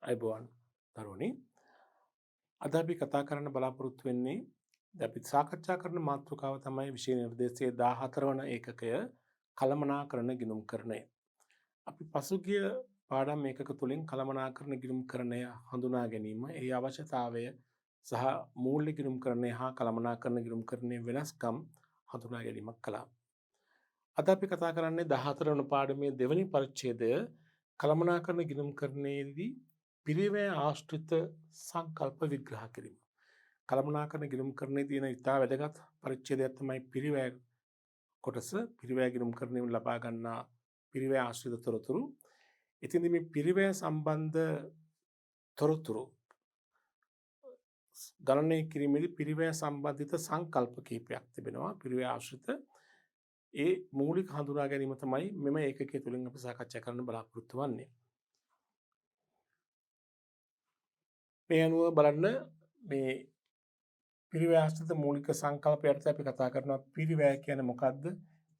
අයිබෝවන් දරුවනි අද අපි කතා කරන්න බලාපොරොත්තු වෙන්නේ අපි සාකච්ඡා කරන මාතෘකාව තමයි විෂය නිර්දේශයේ 14 වන ඒකකය කළමනාකරණ ගිණුම්කරණය. අපි පසුගිය පාඩම් ඒකක තුලින් කළමනාකරණ ගිණුම්කරණය හඳුනා ගැනීම, ඒ අවශ්‍යතාවය සහ මූල්‍ය ගිණුම්කරණය හා කළමනාකරණ ගිණුම්කරණයේ වෙනස්කම් හඳුනා ගැනීමක් කළා. අද අපි කතා කරන්නේ 14 වන පාඩමේ දෙවැනි පරිච්ඡේදය කළමනාකරණ ගිණුම්කරණයේදී පිරිවැය ආශ්‍රිත සංකල්ප විග්‍රහ කිරීම. කළමනාකරණ ගිණුම්කරණයේ තියෙන ඉතා වැදගත් පරිච්ඡේදයක් තමයි පිරිවැය කොටස. පිරිවැය ගිණුම්කරණයෙන් ලබා ගන්නා පිරිවැය ආශ්‍රිත තොරතුරු. ඉතින් මේ පිරිවැය සම්බන්ධ තොරතුරු ගණනය කිරීමේදී පිරිවැය සම්බන්ධිත සංකල්ප කිහිපයක් තිබෙනවා. පිරිවැය ආශ්‍රිත ඒ මූලික හඳුනා ගැනීම තමයි මෙම ඒකකය තුලින් අපි සාකච්ඡා කරන්න බලාපොරොත්තු වෙන්නේ. මේ අනුව බලන්න මේ පිරිවැය ආශ්‍රිත මූලික සංකල්පයට අපි කතා කරනවා පිරිවැය කියන්නේ මොකද්ද?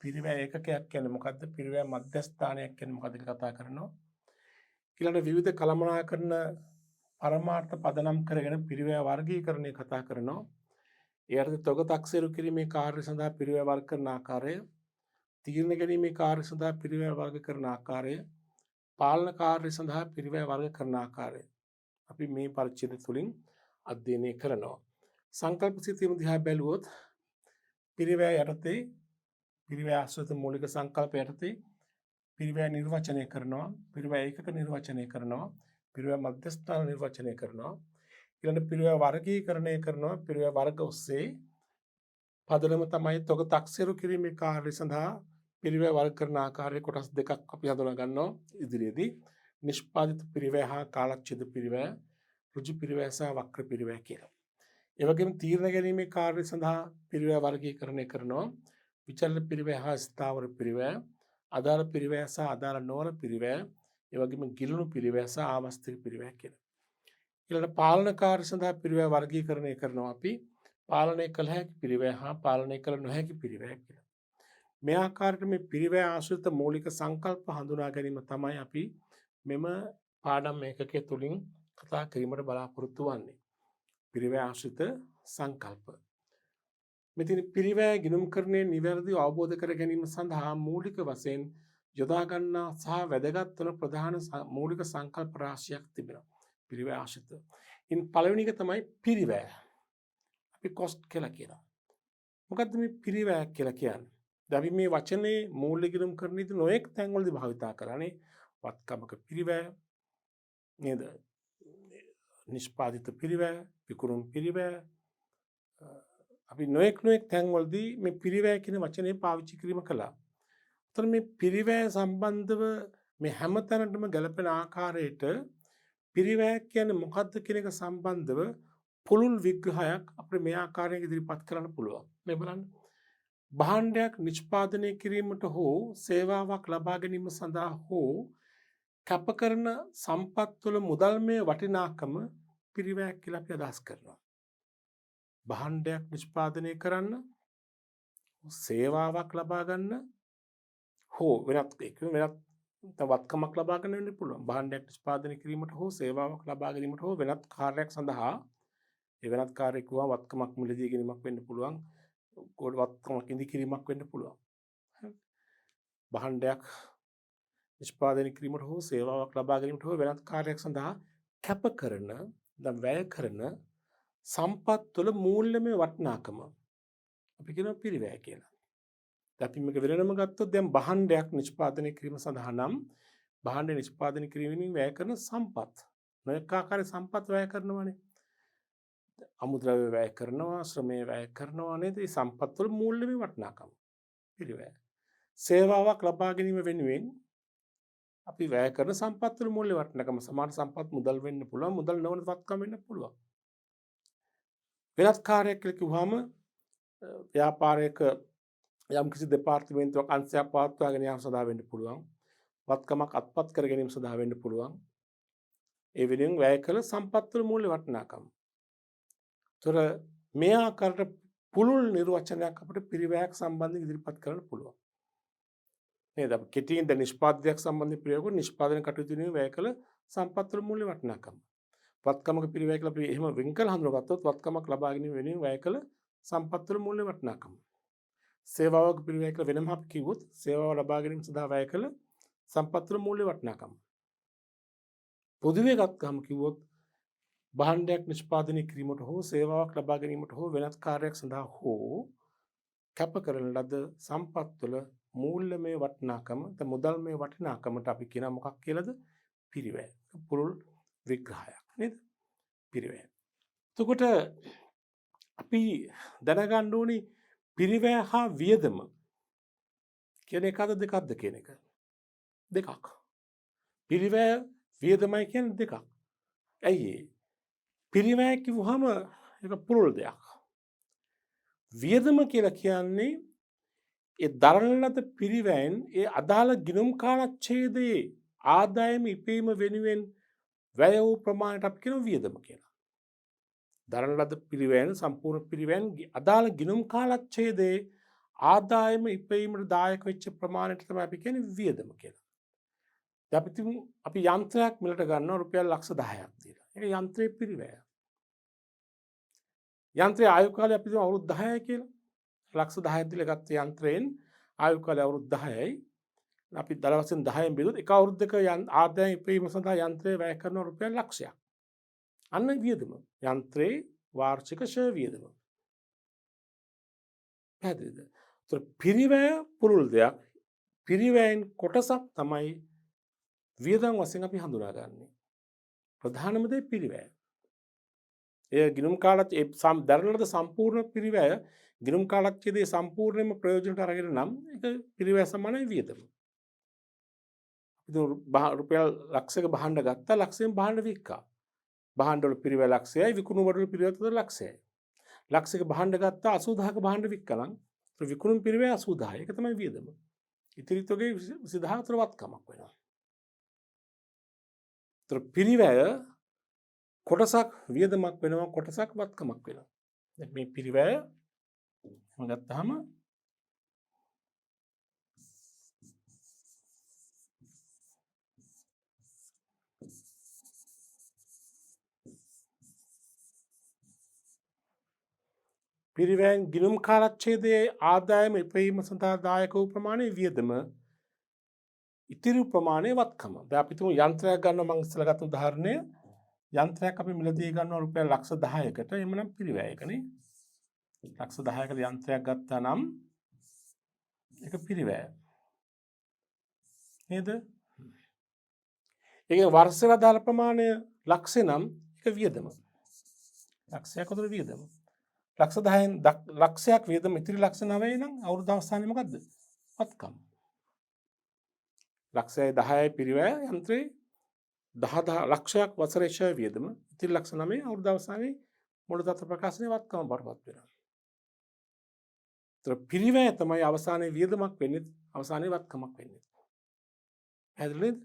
පිරිවැය ඒකකයක් කියන්නේ මොකද්ද? පිරිවැය මධ්‍යස්ථානයක් කියන්නේ මොකද්ද කියලා කතා කරනවා. ඊළඟ විවිධ කළමනාකරණ පරමාර්ථ පදනම් කරගෙන පිරිවැය වර්ගීකරණය කතා කරනවා. ඒ අර්ථ තොග තක්සේරු කිරීමේ කාර්ය සඳහා පිරිවැය වර්ග කරන ආකාරය, තීරණ ගැනීමේ කාර්ය සඳහා පිරිවැය වර්ග කරන ආකාරය, පාලන කාර්ය සඳහා පිරිවැය වර්ග කරන ආකාරය අපි මේ පරිච්ඡේද තුලින් අධ්‍යයනය කරනවා. සංකල්ප සිතීම දිහා බැලුවොත් පිරිවැය යටතේ පිරිවැය ආශ්‍රිත මූලික සංකල්ප යටතේ පිරිවැය නිර්වචනය කරනවා, පිරිවැය ඒකක නිර්වචනය කරනවා, පිරිවැය මධ්‍යස්ථාන නිර්වචනය කරනවා, ඊළඟ පිරිවැය වර්ගීකරණය කරනවා. පිරිවැය වර්ග ඔස්සේ පදනම තමයි තොග තක්සේරු කිරීමේ කාර්ය සඳහා පිරිවැය වර්ග කරන ආකාරය කොටස් දෙකක් අපි හඳුනා ගන්නවා ඉදිරියේදී. නිෂ්පාදිත පිරිවැය හා කාලච්ඡේද පිරිවැය, ඍජු පිරිවැය සහ වක්‍ර පිරිවැය කියලා. ඒ වගේම තීරණ ගැනීමේ කාර්ය සඳහා පිරිවැය වර්ගීකරණය කරනවා. විචලන පිරිවැය හා ස්ථාවර පිරිවැය, අදාළ පිරිවැය සහ අදාළ නොවන පිරිවැය, ඒ වගේම ගිලුණු පිරිවැය සහ ආවස්තික පිරිවැය කියලා. ඊළඟ පාලන කාර්ය සඳහා පිරිවැය වර්ගීකරණය කරනවා අපි පාලනය කළ හැකි පිරිවැය හා පාලනය කළ නොහැකි පිරිවැය කියලා. මේ ආකාරයට මේ පිරිවැය ආශ්‍රිත මූලික සංකල්ප හඳුනා ගැනීම තමයි අපි මෙම පාඩම් ඒකකය තුලින් කතා කිරීමට බලාපොරොත්තු වෙන්නේ. පිරිවැය ආශ්‍රිත සංකල්ප. මෙතන පිරිවැය ගිණුම්කරණයේ නිවැරදිව අවබෝධ කර ගැනීම සඳහා මූලික වශයෙන් යොදා ගන්නා සහ වැදගත් වන ප්‍රධාන මූලික සංකල්ප රාශියක් තිබෙනවා. පිරිවැය ආශ්‍රිත. ඉන් පළවෙනි එක තමයි පිරිවැය. අපි කොස්ට් කියලා කියනවා. මොකද්ද මේ පිරිවැය කියලා කියන්නේ? අපි මේ වචනේ මූල්‍ය ගිණුම්කරණයේදී නොඑක් තැන්වලදී භාවිතා කරන්නේ වත්කමක පිරිවැය නේද? නිෂ්පාදිත පිරිවැය, විකුණුම් පිරිවැය. අපි නොඑක් තැන්වලදී මේ පිරිවැය කියන වචනේ පාවිච්චි කිරීම කළා. ඒතර මේ පිරිවැය සම්බන්ධව මේ හැම තැනටම ගැලපෙන ආකාරයට පිරිවැය කියන්නේ මොකද්ද කියන එක සම්බන්ධව පුළුල් විග්‍රහයක් අපිට මේ ආකාරයෙන් ඉදිරිපත් කරන්න පුළුවන්. මේ බලන්න. භාණ්ඩයක් නිෂ්පාදනය කිරීමට හෝ සේවාවක් ලබා ගැනීම සඳහා හෝ කැප කරන සම්පත්වල මුදල්මය වටිනාකම පිරිවැයක් කියලා අපි අදහස් කරනවා. භාණ්ඩයක් නිෂ්පාදනය කරන්න, සේවාවක් ලබා ගන්න හෝ වෙනත් වත්කමක් ලබා ගන්න වෙන්න පුළුවන්. භාණ්ඩයක් නිෂ්පාදනය කිරීමට හෝ සේවාවක් ලබා ගැනීමට හෝ වෙනත් කාර්යයක් සඳහා ඒ වෙනත් කාර්යයක් වුණා වත්කමක් මිලදී ගැනීමක් වෙන්න පුළුවන්. වත්කමක් ඉදි කිරීමක් වෙන්න පුළුවන්. භාණ්ඩයක් නිෂ්පාදනය කිරීමට හෝ සේවාවක් ලබා ගැනීමට හෝ වෙනත් කාර්යයක් සඳහා කැප කරන, වැය කරන සම්පත් වල මූල්‍යමය වටිනාකම අපි කියනවා පිරිවැය කියලා. අපි මේක වෙනම ගත්තොත් දැන් භාණ්ඩයක් නිෂ්පාදනය කිරීම සඳහා නම් භාණ්ඩ නිෂ්පාදනය කිරීමෙන් වැය කරන සම්පත් නොඑක ආකාරයේ සම්පත් වැය කරනවානේ. අමුද්‍රව්‍ය වැය කරනවා, ශ්‍රමය වැය කරනවා නේද? මේ සම්පත් වල මූල්‍යමය වටිනාකම පිරිවැය. සේවාවක් ලබා ගැනීම වෙනුවෙන් අපි වැය කරන සම්පත් වල මූල්‍ය වටිනාකම සමාන සම්පත් මුදල් වෙන්න පුළුවන්, මුදල් නොවන වත්කම් වෙන්න පුළුවන්. වෙනත් කාර්යයක් කියලා කිව්වම ව්‍යාපාරයක යම්කිසි දෙපාර්තමේන්තුවක් අංශයක් පවත්වාගෙන යාම සඳහා වෙන්න පුළුවන්. වත්කමක් අත්පත් කර ගැනීම සඳහා වෙන්න පුළුවන්. ඒ වෙනුවෙන් වැය කළ සම්පත් වල මූල්‍ය වටිනාකම. තොර මේ ආකාරයට පුළුල් නිර්වචනයක් අපිට පිරිවැයක් සම්බන්ධව ඉදිරිපත් කරන්න පුළුවන්. නේද? අපි කෙටියෙන් ද නිෂ්පාදනයක් සම්බන්ධ ප්‍රයෝග නිෂ්පාදන කටයුතු වෙනුවෙන් වැය කළ සම්පත් වල මූල්‍ය වටිනාකම. වත්කමක පිරිවැය කියලා අපි එහෙම වෙන් කළ හඳුනාගත්තොත් වත්කමක් ලබා ගැනීම වෙනුවෙන් වැය කළ සම්පත් වල මූල්‍ය වටිනාකම. සේවාවක පිරිවැය කියලා වෙනම අපි කිව්වොත් සේවාව ලබා ගැනීම සඳහා වැය කළ සම්පත් වල මූල්‍ය වටිනාකම. පොදුවේ ගත්තාම කිව්වොත් භාණ්ඩයක් නිෂ්පාදනය කිරීමට හෝ සේවාවක් ලබා ගැනීමට හෝ වෙනත් කාර්යයක් සඳහා හෝ කැප කරන ලද සම්පත් වල මූල්‍යමය වටිනාකම මුදල්මය වටිනාකමට අපි කියන මොකක් කියලාද? පිරිවැය. පුළුල් විග්‍රහයක් නේද? පිරිවැය. එතකොට අපි දැනගන්න ඕනි පිරිවැය හා වියදම කියන එකද දෙකක්ද කියන එක. දෙකක්. පිරිවැය වියදමයි කියන්නේ දෙකක්. ඇයි ඒ? පිරිවැය කිව්වහම ඒක පුළුල් දෙයක්. වියදම කියලා කියන්නේ ඒ දරන ලද පිරිවැයෙන් ඒ අදාළ ගිණුම් කාලච්ඡේදයේ ආදායම ඉපීම වෙනුවෙන් වැය වූ ප්‍රමාණයට අපි කියන වියදම කියලා. දරන ලද පිරිවැයෙන් සම්පූර්ණ පිරිවැයෙන් අදාළ ගිණුම් කාලච්ඡේදයේ ආදායම ඉපීමට දායක වෙච්ච ප්‍රමාණයට තමයි අපි කියන්නේ වියදම කියලා. දැන් අපි යන්ත්‍රයක් මිලට ගන්නවා රුපියල් ලක්ෂ 10ක් දීලා. ඒක යන්ත්‍රයේ පිරිවැය. යන්ත්‍රයේ ආයු කාලය අපි දුන්නා අවුරුදු 10යි කියලා. ලක්ෂ 10ක් දීලා ගත්ත යන්ත්‍රයෙන් ආයු කාලය අවුරුදු 10යි. අපි දල වශයෙන් 10න් බෙදුවොත් එක අවුරුද්දක ආදායම ඉපීම සඳහා යන්ත්‍රය වැය කරන රුපියල් ලක්ෂයක්. අන්න වියදම. යන්ත්‍රයේ වාර්ෂික ෂෙයා වියදම. පැහැදිලිද? ඒතර පිරිවැය පුළුල් දෙයක්. පිරිවැයෙන් කොටසක් තමයි වියදම් වශයෙන් අපි හඳුනාගන්නේ. ප්‍රධානම දේ පිරිවැය. ඒ ගිණුම් කාලත් ඒ දරන ලද සම්පූර්ණ පිරිවැය ගිණුම් කාලච්ඡේදයේ සම්පූර්ණයෙන්ම ප්‍රයෝජනට අරගෙන නම් ඒක පිරිවැය සමානයි වියදම. රුපියල් ලක්ෂයක භාණ්ඩ ගත්තා ලක්ෂයෙන් භාණ්ඩ වික්කා. භාණ්ඩ වල පිරිවැය ලක්ෂයයි විකුණු වල පිරිවැය ලක්ෂයයි. ලක්ෂයක භාණ්ඩ ගත්තා 80000ක භාණ්ඩ වික්කලම් විකුණුම් පිරිවැය 80000. ඒක තමයි වියදම. ඉතිරි තොගේ 20000 වත්කමක් වෙනවා. ඒතර පිරිවැය කොටසක් වියදමක් වෙනවා කොටසක් වත්කමක් වෙනවා. දැන් මේ පිරිවැය ගත්තාම පිරිවැයෙන් ගිණුම් කාලච්ඡේදයේ ආදායම ඉපයීම සඳහා දායක වූ ප්‍රමාණය වියදම ඉතිරි ප්‍රමාණය වත්කම. දැන් අපි තුමු යන්ත්‍රයක් ගන්නවා මම ඉස්සෙල්ලා ගත්ත උදාහරණය යන්ත්‍රයක් අපි මිලදී ගන්නවා රුපියල් ලක්ෂ 10කට එමනම් පිරිවැයකනේ. ලක්ෂ 10කට යන්ත්‍රයක් ගත්තා නම් ඒක පිරිවැය. නේද? ඒකේ වර්ෂයට අදාළ ප්‍රමාණය ලක්ෂේ නම් ඒක වියදම. ලක්ෂයක් උතර වියදම. ලක්ෂ 10න් ලක්ෂයක් වියදම ඉතිරි ලක්ෂ 9 නම් අවුරුදු අවසානයේ මොකද්ද? වත්කම. ලක්ෂය 10යි පිරිවැය යන්ත්‍රේ 10 ලක්ෂයක් වසරේ ෂෙයා වියදම ඉතිරි ලක්ෂ 9 අවුරුදු අවසානයේ මූලධර්ම ප්‍රකාශනයේ වත්කම බරපත් වෙනවා. ඒතර පිරිවැය තමයි අවසානයේ වියදමක් වෙන්නේ අවසානයේ වත්කමක් වෙන්නේ. පැහැදිලිද?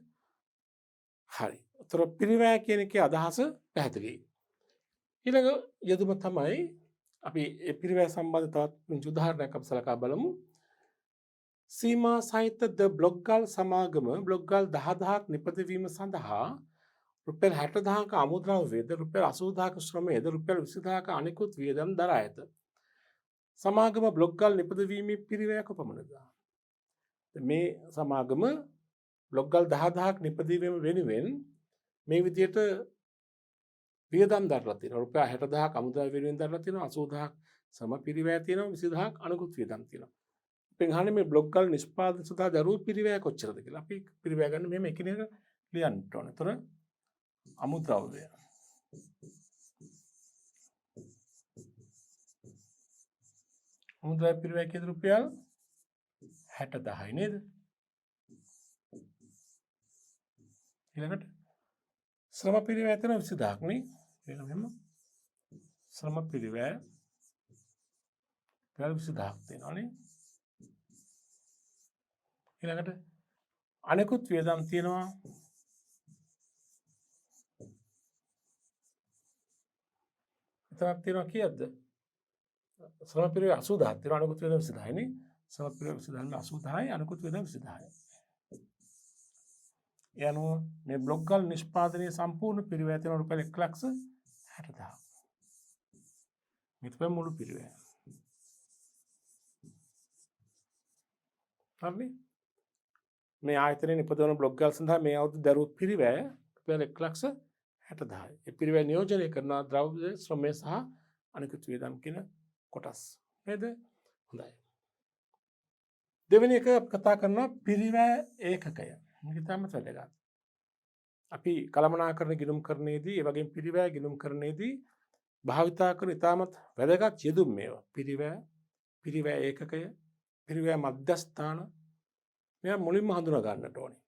හරි. ඒතර පිරිවැය කියන එකේ අදහස පැහැදිලියි. ඊළඟ යෙදුම තමයි අපි ඒ පිරිවැය සම්බන්ධ තවත් උදාහරණයක් අපි සලකා බලමු. සීමා සහිත ද බ්ලොග්ගල් සමාගම බ්ලොග්ගල් 10000ක් නිපදවීම සඳහා රුපියල් 60000ක අමුද්‍රව්‍යද රුපියල් 80000ක ශ්‍රමයේද රුපියල් 20000ක අනෙකුත් වියදම් දරා ඇත. සමාගම බ්ලොග්ගල් නිපදවීමේ පිරිවැය කොපමණද? මේ සමාගම බ්ලොග්ගල් 10000ක් නිපදවීම වෙනුවෙන් මේ විදියට වියදම් දරලා තියෙනවා. රුපියල් 60000ක් අමුද්‍රව්‍ය වෙනුවෙන් දරලා තියෙනවා. 80000ක් සම පිරිවැය තියෙනවා. 20000ක් අනෙකුත් වියදම් තියෙනවා. අපෙන් මේ බ්ලොග්ගල් නිෂ්පාදන සඳහා දරුවෝ පිරිවැය කොච්චරද කියලා. අපි පිරිවැය ගන්න මෙහෙම එකිනෙක ලියන්න ඕනේ. එතකොට අමුද්‍රව්‍ය. අමුද්‍රව්‍ය පිරිවැය කීයද රුපියල් 60000යි නේද? ඊළඟට ශ්‍රම පිරිවැය තියෙන 20000ක් නේ. ඒක මෙහෙම ශ්‍රම පිරිවැය 20000ක් තියෙනවා නේ. ඊළඟට අනෙකුත් වියදම් තියෙනවා එතනක් තියෙනවා කීයද? ශ්‍රම පිරිවැය 80000ක් තියෙනවා අනෙකුත් වියදම් 20000යි නේ. ශ්‍රම පිරිවැය 20000යි අනෙකුත් වියදම් 20000යි. ඒ අනුව මේ බ්ලොග් ගල් නිෂ්පාදනයේ සම්පූර්ණ පිරිවැය තියෙන රුපියල් 1,60,000. මේ තමයි මුළු පිරිවැය. හරිනේ? මේ ආයතනයේ නිපදවන බ්ලොග් ගල් සඳහා මේ අවුරුදු දරුවු පිරිවැය රුපියල් 1,60,000. ඒ පිරිවැය නියෝජනය කරන ද්‍රව්‍ය ශ්‍රමය සහ අනිකුත් වියදම් කියන කොටස්. නේද? හොඳයි. දෙවෙනි එක කතා කරනවා පිරිවැය ඒකකය. මේක තමයි වැදගත්. අපි කළමනාකරණ ගිණුම්කරණයේදී ඒ වගේම පිරිවැය ගිණුම්කරණයේදී භාවිතා කරන ඉතාමත් වැදගත් යෙදුම් මේවා. පිරිවැය ඒකකය, පිරිවැය මධ්‍යස්ථාන මේවා මුලින්ම හඳුනා ගන්නට ඕනේ.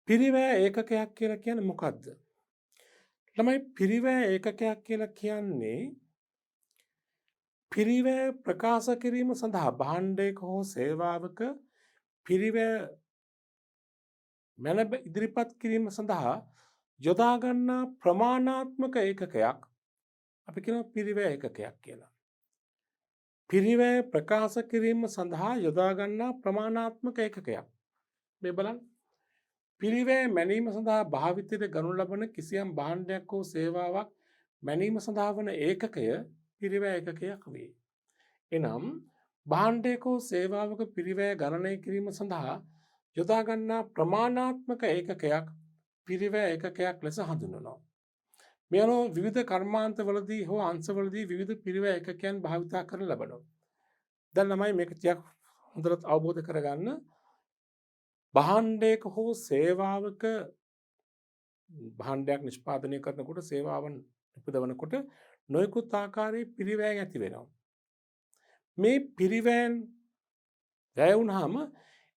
පිරිවැය ඒකකයක් කියලා කියන්නේ මොකද්ද? ළමයි පිරිවැය ඒකකයක් කියලා කියන්නේ පිරිවැය ප්‍රකාශ කිරීම සඳහා භාණ්ඩයක හෝ සේවාවක පිරිවැය මැන ඉදිරිපත් කිරීම සඳහා යොදා ගන්නා ප්‍රමාණාත්මක ඒකකයක් අපි කියනවා පිරිවැය ඒකකයක් කියලා. පිරිවැය ප්‍රකාශ කිරීම සඳහා යොදා ගන්නා ප්‍රමාණාත්මක ඒකකයක්. මේ බලන්න. පිරිවැය මැනීම සඳහා භාවිතයට ගනු ලබන කිසියම් භාණ්ඩයක් හෝ සේවාවක් මැනීම සඳහා වන ඒකකය පිරිවැය ඒකකයක් වේ. එනම් භාණ්ඩයක හෝ සේවාවක පිරිවැය ගණනය කිරීම සඳහා යොදා ගන්නා ප්‍රමාණාත්මක ඒකකයක් පිරිවැය ඒකකයක් ලෙස හඳුන්වනවා. මේ අනුව විවිධ කර්මාන්තවලදී හෝ අංශවලදී විවිධ පිරිවැය ඒකකයන් භාවිතා කරන ලබනවා. දැන් ළමයි මේක ටිකක් හොඳට අවබෝධ කරගන්න. භාණ්ඩයක හෝ සේවාවක භාණ්ඩයක් නිෂ්පාදනය කරනකොට සේවාවන් නිපදවනකොට නොයෙකුත් ආකාරයේ පිරිවැය ඇති වෙනවා. මේ පිරිවැයන් වැය වුණාම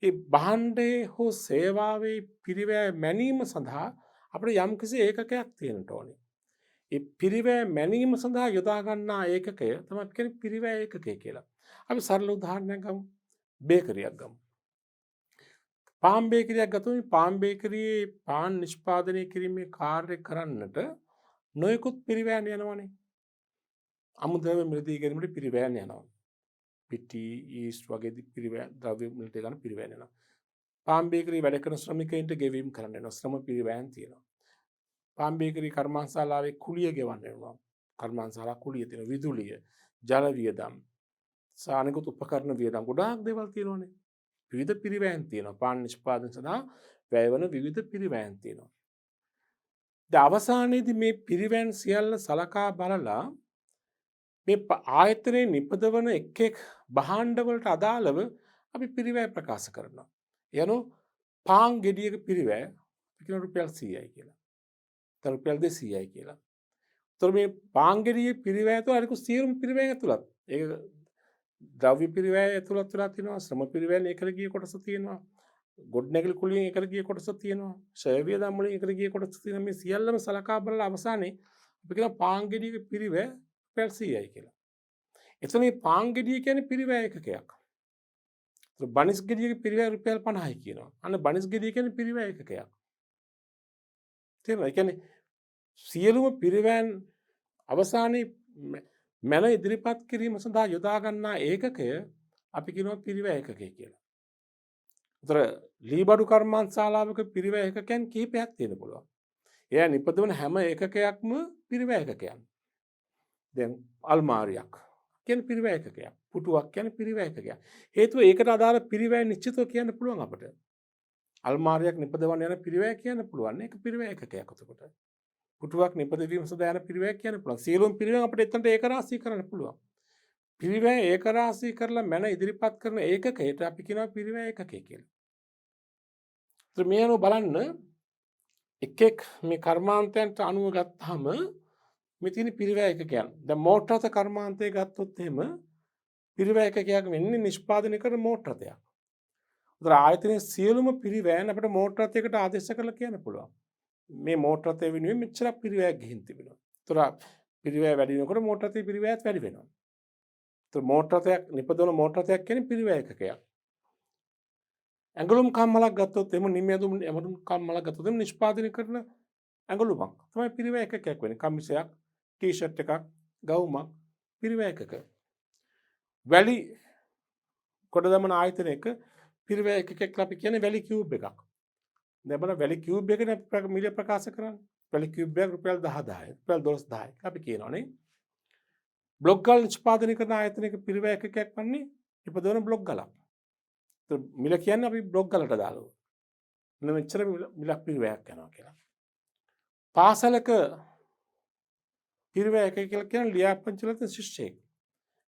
ඒ භාණ්ඩයේ හෝ සේවාවේ පිරිවැය මැනීම සඳහා අපිට යම්කිසි ඒකකයක් තියෙන්න ඕනේ. ඒ පිරිවැය මැනීම සඳහා යොදා ගන්නා ඒකකය තමයි කියන්නේ පිරිවැය ඒකකය කියලා. අපි සරල උදාහරණයක් ගමු. බේකරියක් ගමු. පාන් බේකරියක් ගත්තොත් පාන් බේකරියේ පාන් නිෂ්පාදනය කිරීමේ කාර්ය කරන්නට නොයෙකුත් පිරිවැයන් යනවනේ. අමුද්‍රව්‍ය මිලදී ගැනීමට පිරිවැයන් යනවා. පිටි ඊස්ට් වගේ පිරිවැය ද්‍රව්‍ය මිලදී ගන්න පිරිවැයන් යනවා. පාන් බේකරියේ වැඩ කරන ශ්‍රමිකයින්ට ගෙවීම් කරන්න යනවා. ශ්‍රම පිරිවැයන් තියෙනවා. පාන් බේකරි කර්මාන්තශාලාවේ කුලිය ගෙවන්න වෙනවා. කර්මාන්තශාලා කුලිය තියෙනවා. විදුලිය, ජල වියදම්, සානිකුත් උපකරණ වියදම් ගොඩාක් දේවල් තියෙනවානේ. විවිධ පිරිවැයන් තියෙනවා. පාන් නිෂ්පාදනය සඳහා වැය වන විවිධ පිරිවැයන් තියෙනවා. දැන් අවසානයේදී මේ පිරිවැයන් සියල්ල සලකා බලලා මේ ආයතනයේ නිපදවන එක් එක් භාණ්ඩවලට අදාළව අපි පිරිවැය ප්‍රකාශ කරනවා. යනු පාන් ගෙඩියක පිරිවැය අපි කියන රුපියල් 100යි කියලා. රුපියල් 200යි කියලා. ඒතර මේ පාන් ගෙඩියේ පිරිවැය තුළ අනිකුත් සියලුම පිරිවැය ඇතුළත්. ඒක ද්‍රව්‍ය පිරිවැය ඇතුළත් වෙලා තියෙනවා. ශ්‍රම පිරිවැය ඒකට ගිය කොටස තියෙනවා. ගොඩනැගිලි කුලියෙන් ඒකට ගිය කොටස තියෙනවා. ෂෙයා වියදම් වලින් ඒකට ගිය කොටස තියෙනවා. මේ සියල්ලම සලකා බලලා අවසානයේ අපි කියන පාන් ගෙඩියක පිරිවැය රුපියල් 100යි කියලා. එතන මේ පාන් ගෙඩිය කියන්නේ පිරිවැය එකකයක්. ඒතර බනිස් ගෙඩියක පිරිවැය රුපියල් 50යි කියනවා. අන්න බනිස් ගෙඩිය කියන්නේ පිරිවැය එකකයක්. තේරෙනවද? ඒ කියන්නේ සියලුම පිරිවැයන් අවසානයේ මැන ඉදිරිපත් කිරීම සඳහා යොදා ගන්නා ඒකකය අපි කියනවා පිරිවැය ඒකකය කියලා. ඒතර ලීබඩු කර්මාන්තශාලාවක පිරිවැය ඒකකයන් කිහිපයක් තියෙන්න පුළුවන්. එයා නිපදවන හැම ඒකකයක්ම පිරිවැය ඒකකයන්. දැන් අල්මාරියක් කියන්නේ පිරිවැය ඒකකයක්. පුටුවක් කියන්නේ පිරිවැය ඒකකයක්. හේතුව ඒකට අදාළ පිරිවැය නිශ්චිතව කියන්න පුළුවන් අපිට. අල්මාරියක් නිපදවන්න යන පිරිවැය කියන්න පුළුවන්. ඒක පිරිවැය ඒකකයක් එතකොට. පුටුවක් නිපදවීම සඳහා යන පිරිවැය කියන්න පුළුවන්. සියලුම පිරිවැය අපිට එතනට ඒක රාශී කරන්න පුළුවන්. පිරිවැය ඒක රාශී කරලා මැන ඉදිරිපත් කරන ඒකකයට අපි කියනවා පිරිවැය ඒකකය කියලා. ඒත් මේ අනුව බලන්න එක් එක් මේ කර්මාන්තයන්ට අනුව ගත්තාම මේ තියෙන පිරිවැය ඒකකයන්. දැන් මෝටර රථ කර්මාන්තය ගත්තොත් එහෙම පිරිවැය ඒකකයක් වෙන්නේ නිෂ්පාදනය කරන මෝටර රථයක්. උදේ ආයතනයේ සියලුම පිරිවැයන් අපිට මෝටර රථයකට ආදේශ කරලා කියන්න පුළුවන්. මේ මෝටර රථය වෙනුවෙන් මෙච්චර පිරිවැයක් ගිහින් තිබෙනවා. ඒතර පිරිවැය වැඩි වෙනකොට මෝටර රථයේ පිරිවැයත් වැඩි වෙනවා. ඒතර මෝටර රථයක් නිපදවන මෝටර රථයක් කියන්නේ පිරිවැය ඒකකයක්. ඇඟලුම් කම්මලක් ගත්තොත් එහෙම නිමැදුම් ඇඟලුම් කම්මලක් ගත්තොත් එහෙම නිෂ්පාදනය කරන ඇඟලුමක් තමයි පිරිවැය ඒකකයක් වෙන්නේ. කමිසයක්, ටී-ෂර්ට් එකක්, ගවුමක් පිරිවැය ඒකක. වැලි කොට දමන ආයතනයක පිරිවැය ඒකකයක් අපි කියන්නේ වැලි කියුබ් එකක්. දැන් බලන්න වැලි කියුබ් එකනේ මිල ප්‍රකාශ කරන්නේ. වැලි කියුබ් එක රුපියල් 10000යි. රුපියල් 12000යි. අපි කියනවානේ. බ්ලොග් ගල් නිෂ්පාදනය කරන ආයතනයක පිරිවැය එකකයක් වන්නේ ඉපදවන බ්ලොග් ගලක්. ඒත් මිල කියන්නේ අපි බ්ලොග් ගලට දාලා. මෙන්න මෙච්චර මිලක් පිරිවැයක් යනවා කියලා. පාසලක පිරිවැය එක කියලා කියන්නේ ලියාපදිංචිලත් ශිෂ්‍යයෙක්.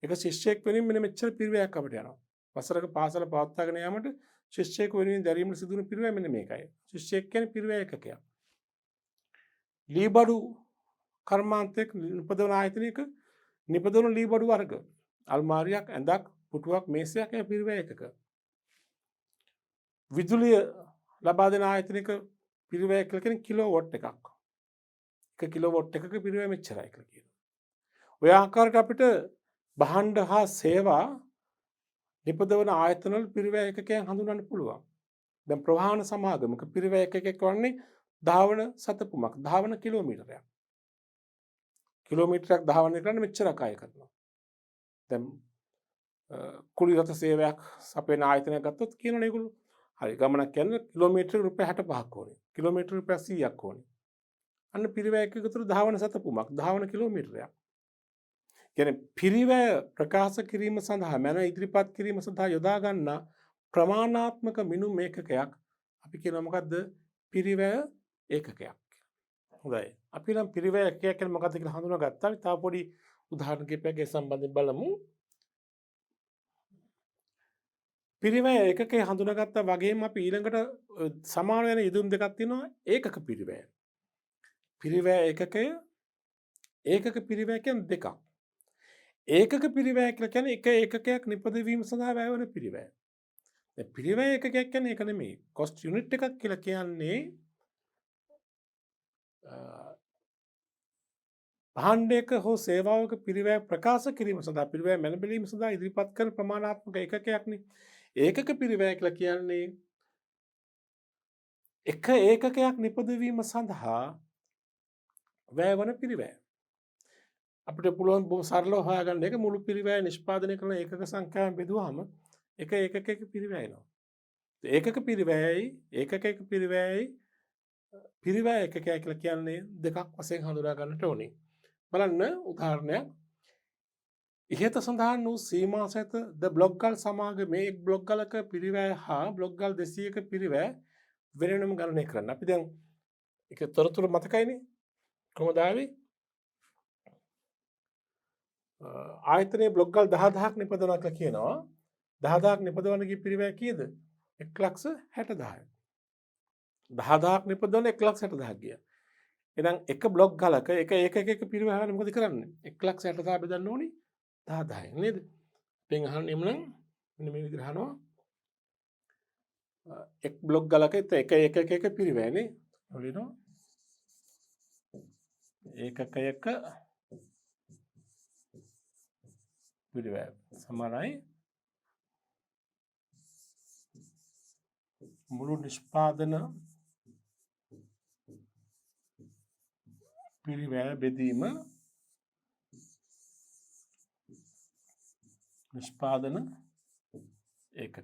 එක ශිෂ්‍යයෙක් වෙනින් මෙන්න මෙච්චර පිරිවැයක් අපිට යනවා. වසරක පාසල පවත්වාගෙන යාමට ශිෂ්‍යයෙකු වෙනුවෙන් දැරීමට සිදුවන පිරිවැය මෙන්න මේකයි. ශිෂ්‍යයෙක් කියන්නේ පිරිවැය එකකයක්. ලීබඩු කර්මාන්තයක නිපදවන ආයතනයක නිපදවන ලීබඩු වර්ග. අල්මාරියක්, ඇඳක්, පුටුවක්, මේසයක් ඒ පිරිවැය එකක. විදුලිය ලබා දෙන ආයතනයක පිරිවැය කියලා කියන්නේ කිලෝවොට් එකක්. 1 කිලෝවොට් එකක පිරිවැය මෙච්චරයි කියලා කියනවා. ඔය ආකාරයට අපිට භාණ්ඩ හා සේවා නිපදවන ආයතනවල පිරිවැය එකකයන් හඳුනන්න පුළුවන්. දැන් ප්‍රවාහන සමාගමක පිරිවැය එකකයක් වන්නේ ධාවන සතපුමක්, ධාවන කිලෝමීටරයක්. කිලෝමීටරයක් ධාවනය කරන්න මෙච්චරක් අය කරනවා. දැන් කුලි රථ සේවයක් සපයන ආයතනයක් ගත්තොත් කියනවනේ ඒගොල්ලෝ හරි ගමනක් යන්න කිලෝමීටර රුපියල් 65ක් ඕනේ. කිලෝමීටර රුපියල් 100ක් ඕනේ. අන්න පිරිවැය එකකතර ධාවන සතපුමක්, ධාවන කිලෝමීටරයක්. කියන්නේ පිරිවැය ප්‍රකාශ කිරීම සඳහා මන ඉදිරිපත් කිරීම සඳහා යොදා ගන්නා ප්‍රමාණාත්මක මිනුම් ඒකකයක් අපි කියනවා මොකද්ද? පිරිවැය ඒකකයක්. හොඳයි. අපි නම් පිරිවැය ඒකකයක් කියන්නේ මොකද්ද කියලා හඳුනාගත්තා. අපි තව පොඩි උදාහරණ කිහිපයක් ඒ සම්බන්ධයෙන් බලමු. පිරිවැය ඒකකේ හඳුනාගත්තා වගේම අපි ඊළඟට සමාන වෙන යෙදුම් දෙකක් තියෙනවා. ඒකක පිරිවැය. පිරිවැය ඒකකය ඒකක පිරිවැය කියන්නේ දෙකක්. ඒකක පිරිවැය කියලා කියන්නේ එක ඒකකයක් නිපදවීම සඳහා වැය වෙන පිරිවැය. දැන් පිරිවැය ඒකකයක් කියන්නේ ඒක නෙමෙයි. කොස්ට් යුනිට් එකක් කියලා කියන්නේ භාණ්ඩයක හෝ සේවාවක පිරිවැය ප්‍රකාශ කිරීම සඳහා පිරිවැය මැනබැලීම සඳහා ඉදිරිපත් කරන ප්‍රමාණාත්මක ඒකකයක්නේ. ඒකක පිරිවැය කියලා කියන්නේ එක ඒකකයක් නිපදවීම සඳහා වැය වන පිරිවැය. අපිට පුළුවන් බොහොම සරලව හොයාගන්න එක මුළු පිරිවැය නිෂ්පාදනය කරන ඒකක සංඛ්‍යාවෙන් බෙදුවාම එක ඒකකයක පිරිවැය එනවා. ඒකක පිරිවැයයි ඒකකයක පිරිවැයයි පිරිවැය ඒකකය කියලා කියන්නේ දෙකක් වශයෙන් හඳුනා ගන්නට ඕනේ. බලන්න උදාහරණයක්. ඉහත සඳහන් වූ සීමා සහිත ද බ්ලොග් ගල් සමාගමේ එක් බ්ලොග් ගලක පිරිවැය හා බ්ලොග් ගල් 200ක පිරිවැය වෙනම ගණනය කරන්න. අපි දැන් ඒක තොරතුරු මතකයිනේ. කොහොමද ආවේ? ආයතනයේ බ්ලොග් ගල් 10000ක් නිපදවනවා කියලා කියනවා. 10000ක් නිපදවන්නගේ පිරිවැය කීයද? 1,60,000යි. 10000ක් නිපදවන 1,60,000ක් ගියා. එහෙනම් එක බ්ලොග් ගලක එක ඒකකයක පිරිවැය හොයන්න මොකද කරන්නේ? 1,60,000 බෙදන්න ඕනි 10000න් නේද? දැන් අහන්න එමුනම් මෙන්න මේ විදිහට අහනවා. එක් බ්ලොග් ගලක එක ඒකකයක පිරිවැයනේ. ඔලිනෝ ඒකකයක පිරිවැය සමානයි මුළු නිෂ්පාදන පිරිවැය බෙදීම නිෂ්පාදන ඒකක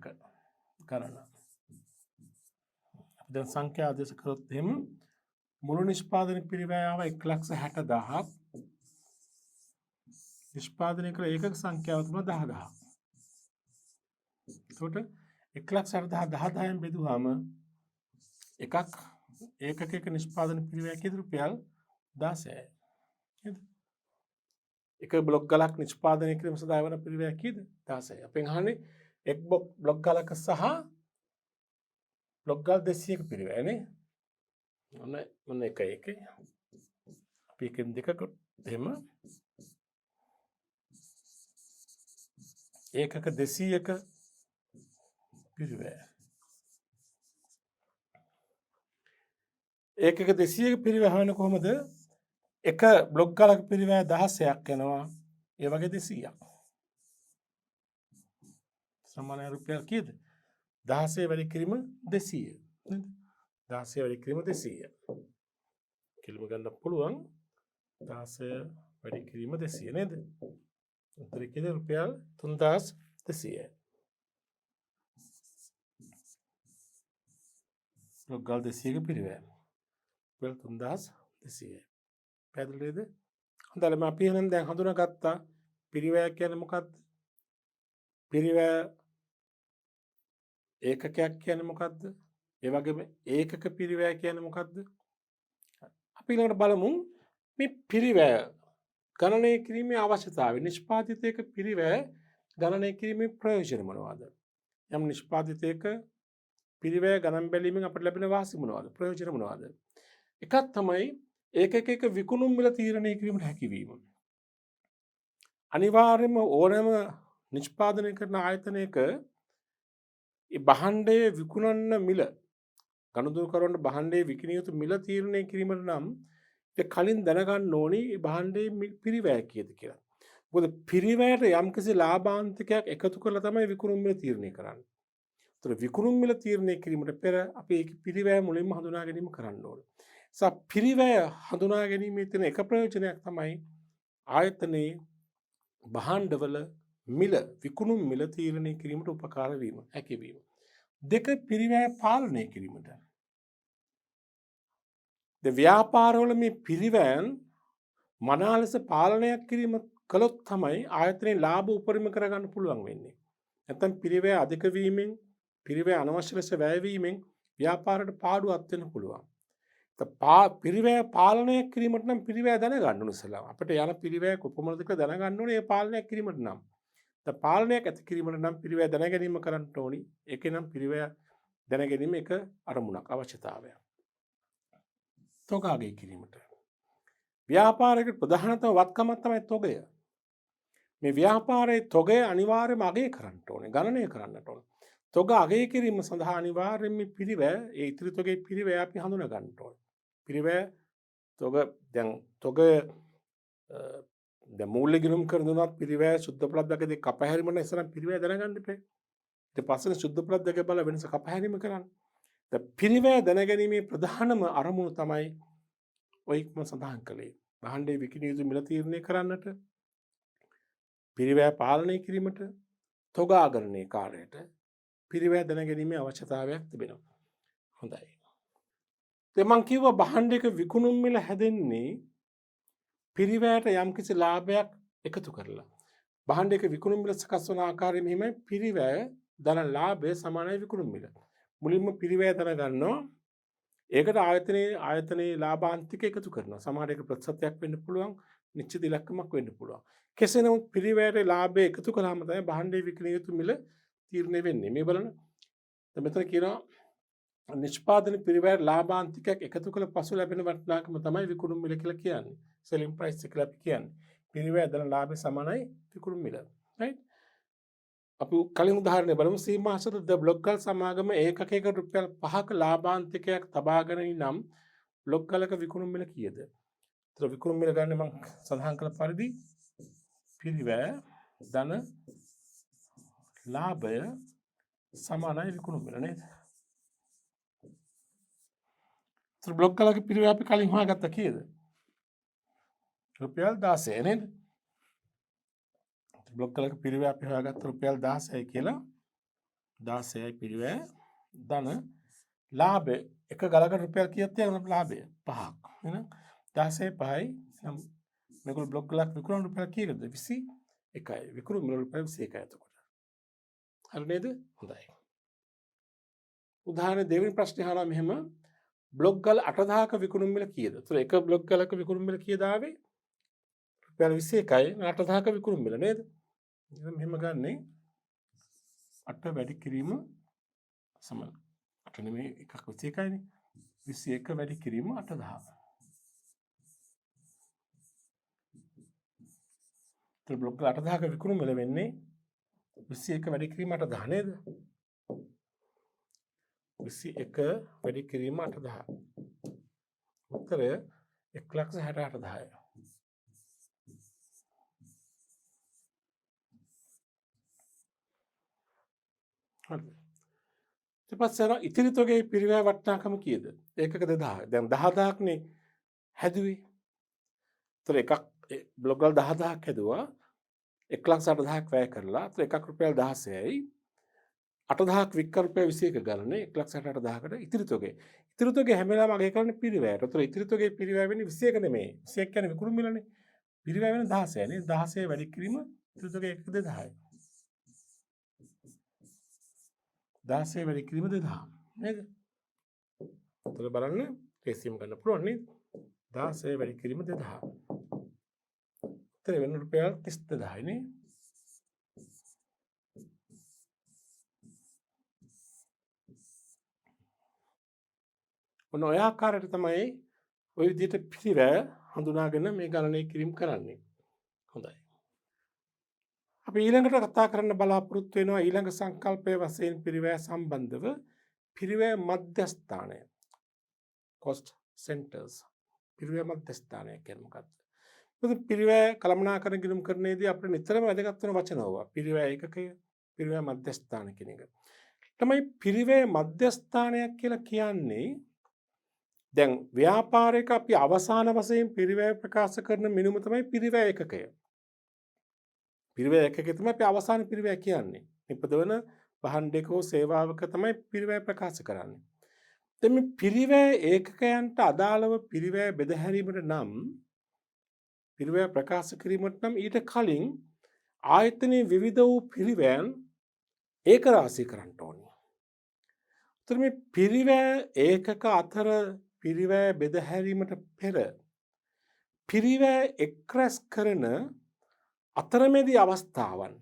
ගණන. දැන් සංඛ්‍යා ආදේශ කරොත් එහෙම මුළු නිෂ්පාදන පිරිවැය ආව 1,60,000ක්. නිෂ්පාදනය කළ ඒකක සංඛ්‍යාව තමයි 10000ක්. එතකොට 1,60,000 10,000න් බෙදුවාම එකක් ඒකකයක නිෂ්පාදන පිරිවැය කීයද? රුපියල් 16යි. නේද? එක බ්ලොග් ගලක් නිෂ්පාදනය කිරීම සඳහා වන පිරිවැය කීයද? 16යි. අපෙන් අහන්නේ එක් බ්ලොග් ගලක සහ බ්ලොග් ගල් 200ක පිරිවැය නේ. මොන එකයි එකේ? අපි එකෙන් දෙකකට එහෙම ඒකක 200ක පිරිවැය. ඒකක 200ක පිරිවැය හොයන කොහොමද? එක බ්ලොග් ගලක පිරිවැය 16ක් යනවා. ඒ වගේ 200ක්. සමාන රුපියල් කීයද? 16 වැඩි කිරීම 200. නේද? 16 වැඩි කිරීම 200. කිලෝම ගන්න පුළුවන්. 16 වැඩි කිරීම 200 නේද? උත්තර කීයද? රුපියල් 3200යි. ගල් 200ක පිරිවැය. රුපියල් 3200. පැහැදිලිද? හොඳයි අපි එහෙනම් දැන් හඳුනාගත්තා පිරිවැය කියන්නේ මොකක්ද? පිරිවැය ඒකකයක් කියන්නේ මොකක්ද? ඒ වගේම ඒකක පිරිවැය කියන්නේ මොකක්ද? අපි ඊළඟට බලමු මේ පිරිවැය ගණනය කිරීමේ අවශ්‍යතාවය. නිෂ්පාදිතයක පිරිවැය ගණනය කිරීමේ ප්‍රයෝජන මොනවාද? යම් නිෂ්පාදිතයක පිරිවැය ගණන් බැලීමෙන් අපට ලැබෙන වාසි මොනවාද? ප්‍රයෝජන මොනවාද? එකක් තමයි ඒකක විකුණුම් මිල තීරණය කිරීමට හැකියවීම. අනිවාර්යයෙන්ම ඕනෑම නිෂ්පාදනය කරන ආයතනයක ඒ භාණ්ඩයේ විකුණන්න මිල ගනුදෙනු කරන භාණ්ඩයේ විකිණිය යුතු මිල තීරණය කිරීමට නම් කලින් දැනගන්න ඕනි මේ භාණ්ඩයේ පිරිවැය කීයද කියලා. මොකද පිරිවැයට යම්කිසි ලාභාන්තිකයක් එකතු කරලා තමයි විකුණුම් මිල තීරණය කරන්නේ. ඒතර විකුණුම් මිල තීරණය කිරීමට පෙර අපි ඒක පිරිවැය මුලින්ම හඳුනා ගැනීම කරන්න ඕනේ. නිසා පිරිවැය හඳුනා ගැනීමේ තියෙන එක ප්‍රයෝජනයක් තමයි ආයතනයේ භාණ්ඩවල මිල විකුණුම් මිල තීරණය කිරීමට උපකාර වීම, හැකියවීම. දෙක පිරිවැය පාලනය කිරීමට. ව්‍යාපාරවල මේ පිරිවැයන් මනා ලෙස පාලනයක් කිරීම කළොත් තමයි ආයතනයේ ලාභ උපරිම කරගන්න පුළුවන් වෙන්නේ. නැත්නම් පිරිවැය අධික වීමෙන්, පිරිවැය අනවශ්‍ය ලෙස වැය වීමෙන් ව්‍යාපාරයට පාඩුවක් වෙන්න පුළුවන්. පිරිවැය පාලනය කිරීමට නම් පිරිවැය දැනගන්න ඕනේ ඉස්සෙල්ලා. අපිට යන පිරිවැය කොපමණද කියලා දැනගන්න ඕනේ. ඒ පාලනයක් කිරීමට නම්. පාලනයක් ඇති කිරීමට නම් පිරිවැය දැන ගැනීම කරන්න ඕනි. ඒකේ නම් පිරිවැය දැන ගැනීම එක අරමුණක්, අවශ්‍යතාවයක්. තොග අගය කිරීමට. ව්‍යාපාරයක ප්‍රධානතම වත්කමක් තමයි තොගය. මේ ව්‍යාපාරයේ තොගය අනිවාර්යයෙන්ම අගය කරන්න ඕනේ, ගණනය කරන්නට ඕනේ. තොග අගය කිරීම සඳහා අනිවාර්යයෙන්ම මේ පිරිවැය, ඒ ඉතිරි තොගේ පිරිවැය අපි හඳුනා ගන්න ඕනේ. පිරිවැය තොග දැන් තොග දැන් මූල්‍ය ගිණුම් කරන දුනත් පිරිවැය සුද්ධ ප්‍රලබ්ධකදී කපහැරීම නම් ඉස්සරහ පිරිවැය දැනගන්න ඉපේ. ඊට පස්සේ සුද්ධ ප්‍රලබ්ධක බල වෙනස කපහැරීම කරන්න. දැන් පිරිවැය දැනගැනීමේ ප්‍රධානම අරමුණ තමයි ඔය ඉක්ම සඳහන් කළේ. භාණ්ඩයේ විකිණිය යුතු මිල තීරණය කරන්නට, පිරිවැය පාලනය කිරීමට, තොග ආගණනයේ කාර්යයට පිරිවැය දැනගැනීමේ අවශ්‍යතාවයක් තිබෙනවා. හොඳයි. දැන් මම කිව්වා භාණ්ඩයක විකුණුම් මිල හැදෙන්නේ පිරිවැයට යම්කිසි ලාභයක් එකතු කරලා. භාණ්ඩයක විකුණුම් මිල සකස් වන ආකාරය මෙහිමයි. පිරිවැය ධන ලාභය සමානයි විකුණුම් මිල. මුලින්ම පිරිවැය දැනගන්නවා. ඒකට ආයතනයේ ලාභාන්තික එකතු කරනවා. සමහරවිට ප්‍රතිශතයක් වෙන්න පුළුවන්, නිශ්චිත ඉලක්කමක් වෙන්න පුළුවන්. කෙසේ නමුත් පිරිවැයට ලාභය එකතු කළාම තමයි භාණ්ඩයේ විකිණිය යුතු මිල තීරණය වෙන්නේ. මේ බලන්න. දැන් මෙතන කියනවා නිෂ්පාදන පිරිවැයට ලාභාන්තිකයක් එකතු කළ පසු ලැබෙන වටිනාකම තමයි විකුණුම් මිල කියලා කියන්නේ. selling price කියලා අපි කියන්නේ. පිරිවැය දන ලාභය සමානයි විකුණුම් මිල. right? අපි කලින් උදාහරණය බලමු. සීමාසත ද බ්ලොග්ගල් සමාගම ඒකකයක රුපියල් 5ක ලාභාන්තිකයක් තබාගෙන නම් බ්ලොග්ගලක විකුණුම් මිල කීයද? ඒතර විකුණුම් මිල ගන්න මම සඳහන් කළ පරිදි පිරිවැය ධන ලාභය සමානයි විකුණුම් මිල නේද? ඒතර බ්ලොග්ගලක පිරිවැය අපි කලින් හොයාගත්තා කීයද? රුපියල් 16 නේද? බ්ලොග්ගලක පිරිවැය අපි හොයාගත්ත රුපියල් 16යි කියලා. 16යි පිරිවැය ධන ලාභය එක ගලකට රුපියල් කීයක් තියෙනවද ලාභය? 5ක්. එහෙනම් 16 5යි නම් මේගොල්ලෝ බ්ලොග්ගලක් විකුණන රුපියල් කීයද? 21යි. විකුණු මිල රුපියල් 21යි එතකොට. හරි නේද? හොඳයි. උදාහරණ දෙවෙනි ප්‍රශ්නේ අහනවා මෙහෙම. බ්ලොග්ගල 8000ක විකුණුම් මිල කීයද? ඒතර එක බ්ලොග්ගලක විකුණුම් මිල කීයද ආවේ? රුපියල් 21යි 8000ක විකුණුම් මිල නේද? එහෙනම් මෙහෙම ගන්නේ 8 වැඩි කිරීම සමාන 8 නෙමෙයි එකක් 21යිනේ 21 වැඩි කිරීම 8000. ඒතර බ්ලොග් 8000ක විකුණුම් මිල වෙන්නේ 21 වැඩි කිරීම 8000 නේද? 21 වැඩි කිරීම 8000. උත්තරය 1,68,000යි. හරි. ඊට පස්සේ යනවා ඉතිරි තොගේ පිරිවැය වටිනාකම කීයද? ඒකක 2000. දැන් 10000ක්නේ හැදුවේ. ඒතර එකක් බ්ලොග් වල 10000ක් හැදුවා. 1,68,000ක් වැය කරලා. ඒතර එකක් රුපියල් 16යි. 8,000ක් විකල්පය 21 ගණනේ 1,68,000කට ඉතිරි තොගේ. ඉතිරි තොගේ හැම වෙලාවම අගය කරන්නේ පිරිවැයට. ඒතර ඉතිරි තොගේ පිරිවැය වෙන්නේ 21 නෙමෙයි. 21 කියන්නේ විකුණු මිලනේ. පිරිවැය වෙන්නේ 16 නේ. 16 වැඩි කිරීම ඉතිරි තොගේ 1 2000යි. 16 වැඩි කිරීම 2000. නේද? එතකොට බලන්න ලේසියෙන් ගන්න පුළුවන් නේද? 16 වැඩි කිරීම 2000. එතන වෙන රුපියල් 32000යි නේ. ඔන්න ඔය ආකාරයට තමයි ඔය විදිහට පිරිවැය හඳුනාගෙන මේ ගණනය කිරීම කරන්නේ. හොඳයි. අපි ඊළඟට කතා කරන්න බලාපොරොත්තු වෙනවා ඊළඟ සංකල්පයේ වශයෙන් පිරිවැය සම්බන්ධව පිරිවැය මධ්‍යස්ථානය. cost centers. පිරිවැය මධ්‍යස්ථානය කියන්නේ මොකක්ද? මොකද පිරිවැය කළමනාකරන ගිණුම් කරන්නේදී අපිට නිතරම වැදගත් වෙන වචන ඕවා. පිරිවැය ඒකකය, පිරිවැය මධ්‍යස්ථාන කියන එක. තමයි පිරිවැය මධ්‍යස්ථානයක් කියලා කියන්නේ දැන් ව්‍යාපාරයක අපි අවසාන වශයෙන් පිරිවැය ප්‍රකාශ කරන මිනුම තමයි පිරිවැය ඒකකය. පිරිවැය ඒකකය තමයි අපි අවසාන පිරිවැය කියන්නේ. නිපදවන භාණ්ඩයක හෝ සේවාවක තමයි පිරිවැය ප්‍රකාශ කරන්නේ. දැන් මේ පිරිවැය ඒකකයන්ට අදාළව පිරිවැය බෙදහැරීමට නම් පිරිවැය ප්‍රකාශ කිරීමට නම් ඊට කලින් ආයතනයේ විවිධ වූ පිරිවැයන් ඒක රාශී කරන්න ඕනේ. උතර මේ පිරිවැය ඒකක අතර පිරිවැය බෙදහැරීමට පෙර පිරිවැය එක්රැස් කරන අතරමැදි අවස්ථාවන්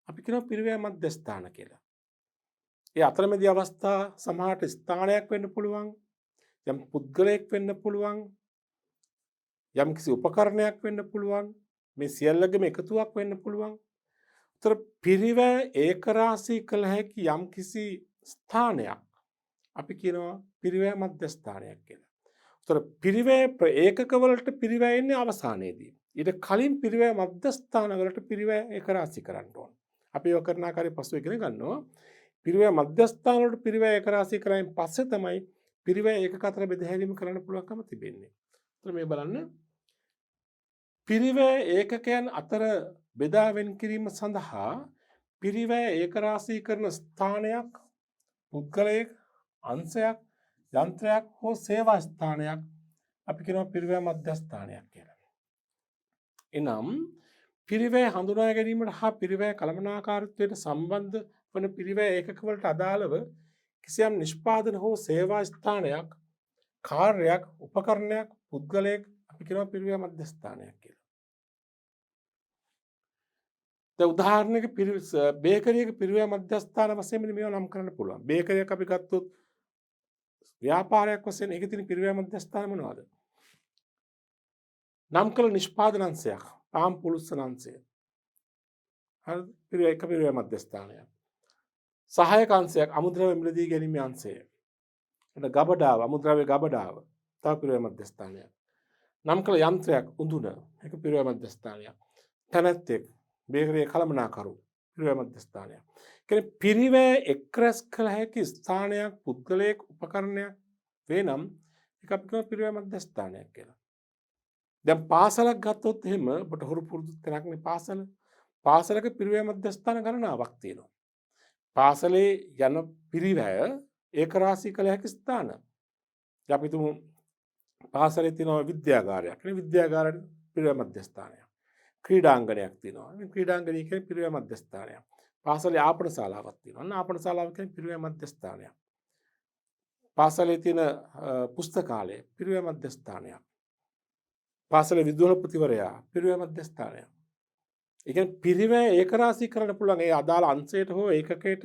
අපි කියනවා පිරිවැය මධ්‍යස්ථාන කියලා. ඒ අතරමැදි අවස්ථා සමහරට ස්ථානයක් වෙන්න පුළුවන්, යම් පුද්ගලයෙක් වෙන්න පුළුවන්, යම් කිසි උපකරණයක් වෙන්න පුළුවන්, මේ සියල්ලගේම එකතුවක් වෙන්න පුළුවන්. උතර පිරිවැය ඒකරාශී කළ හැකි යම් කිසි ස්ථානයක් අපි කියනවා පිරිවැය මධ්‍යස්ථානයක් කියලා. උතර පිරිවැය ඒකකවලට පිරිවැය එන්නේ අවසානයේදී. ඊට කලින් පිරිවැය මධ්‍යස්ථානවලට පිරිවැය ඒකරාශී කරන්න ඕන. අපි ඒක කරන ආකාරය පසු ඉගෙන ගන්නවා. පිරිවැය මධ්‍යස්ථාන වලට පිරිවැය ඒකරාශී කරායින් පස්සේ තමයි පිරිවැය ඒකක අතර බෙදහැරීම කරන්න පුළුවන්කම තිබෙන්නේ. උතර මේ බලන්න පිරිවැය ඒකකයන් අතර බෙදා වෙන් කිරීම සඳහා පිරිවැය ඒකරාශී කරන ස්ථානයක්, පුද්ගලයෙක්, අංශයක්, යන්ත්‍රයක් හෝ සේවා ස්ථානයක් අපි කියනවා පිරිවැය මධ්‍යස්ථානයක් කියලා. එනම් පිරිවැය හඳුනා ගැනීමට හා පිරිවැය කළමනාකාරීත්වයට සම්බන්ධ වන පිරිවැය ඒකකවලට අදාළව කිසියම් නිෂ්පාදන හෝ සේවා ස්ථානයක්, කාර්යයක්, උපකරණයක්, පුද්ගලයෙක් අපි කියනවා පිරිවැය මධ්‍යස්ථානයක් කියලා. දැන් උදාහරණයක බේකරියක පිරිවැය මධ්‍යස්ථාන වශයෙන් මේවා නම් කරන්න පුළුවන්. බේකරියක් අපි ගත්තොත් ව්‍යාපාරයක් වශයෙන් ඒකේ තියෙන පිරිවැය මධ්‍යස්ථාන මොනවද? නම් කළ නිෂ්පාදන අංශයක්, පාන් පුළුස්සන අංශය. හරිද? පිරිවැය මධ්‍යස්ථානයක්. සහායක අංශයක්, අමුද්‍රව්‍ය මිලදී ගැනීමේ අංශය. එතන ගබඩාව, අමුද්‍රව්‍ය ගබඩාව, තව පිරිවැය මධ්‍යස්ථානයක්. නම් කළ යන්ත්‍රයක්, උඳුන, ඒක පිරිවැය මධ්‍යස්ථානයක්. තැනැත්තෙක්, බේකරියේ කළමනාකරු, පිරිවැය මධ්‍යස්ථානයක්. කියන්නේ පිරිවැය එක්රැස් කළ හැකි ස්ථානයක්, පුද්ගලයෙක්, උපකරණයක් වේ නම් ඒක අපි කියනවා පිරිවැය මධ්‍යස්ථානයක් කියලා. දැන් පාසලක් ගත්තොත් එහෙම ඔබට හුරු පුරුදු තැනක්නේ පාසල. පාසලක පිරිවැය මධ්‍යස්ථාන ගණනාවක් තියෙනවා. පාසලේ යන පිරිවැය ඒකරාශී කළ හැකි ස්ථාන. අපි තුමු පාසලේ තියෙනවා විද්‍යාගාරයක්. ඒ විද්‍යාගාරයේ පිරිවැය මධ්‍යස්ථානයක්. ක්‍රීඩාංගණයක් තියෙනවා. මේ ක්‍රීඩාංගණය කියන්නේ පිරිවැය මධ්‍යස්ථානයක්. පාසලේ ආපන ශාලාවක් තියෙනවා. අන්න ආපන ශාලාව කියන්නේ පිරිවැය මධ්‍යස්ථානයක්. පාසලේ තියෙන පුස්තකාලය පිරිවැය මධ්‍යස්ථානයක්. පාසලේ විදුහල්පතිවරයා පිරිවැය මධ්‍යස්ථානයක්. ඒ කියන්නේ පිරිවැය ඒකරාශී කරන්න පුළුවන් ඒ අදාළ අංශයට හෝ ඒකකයට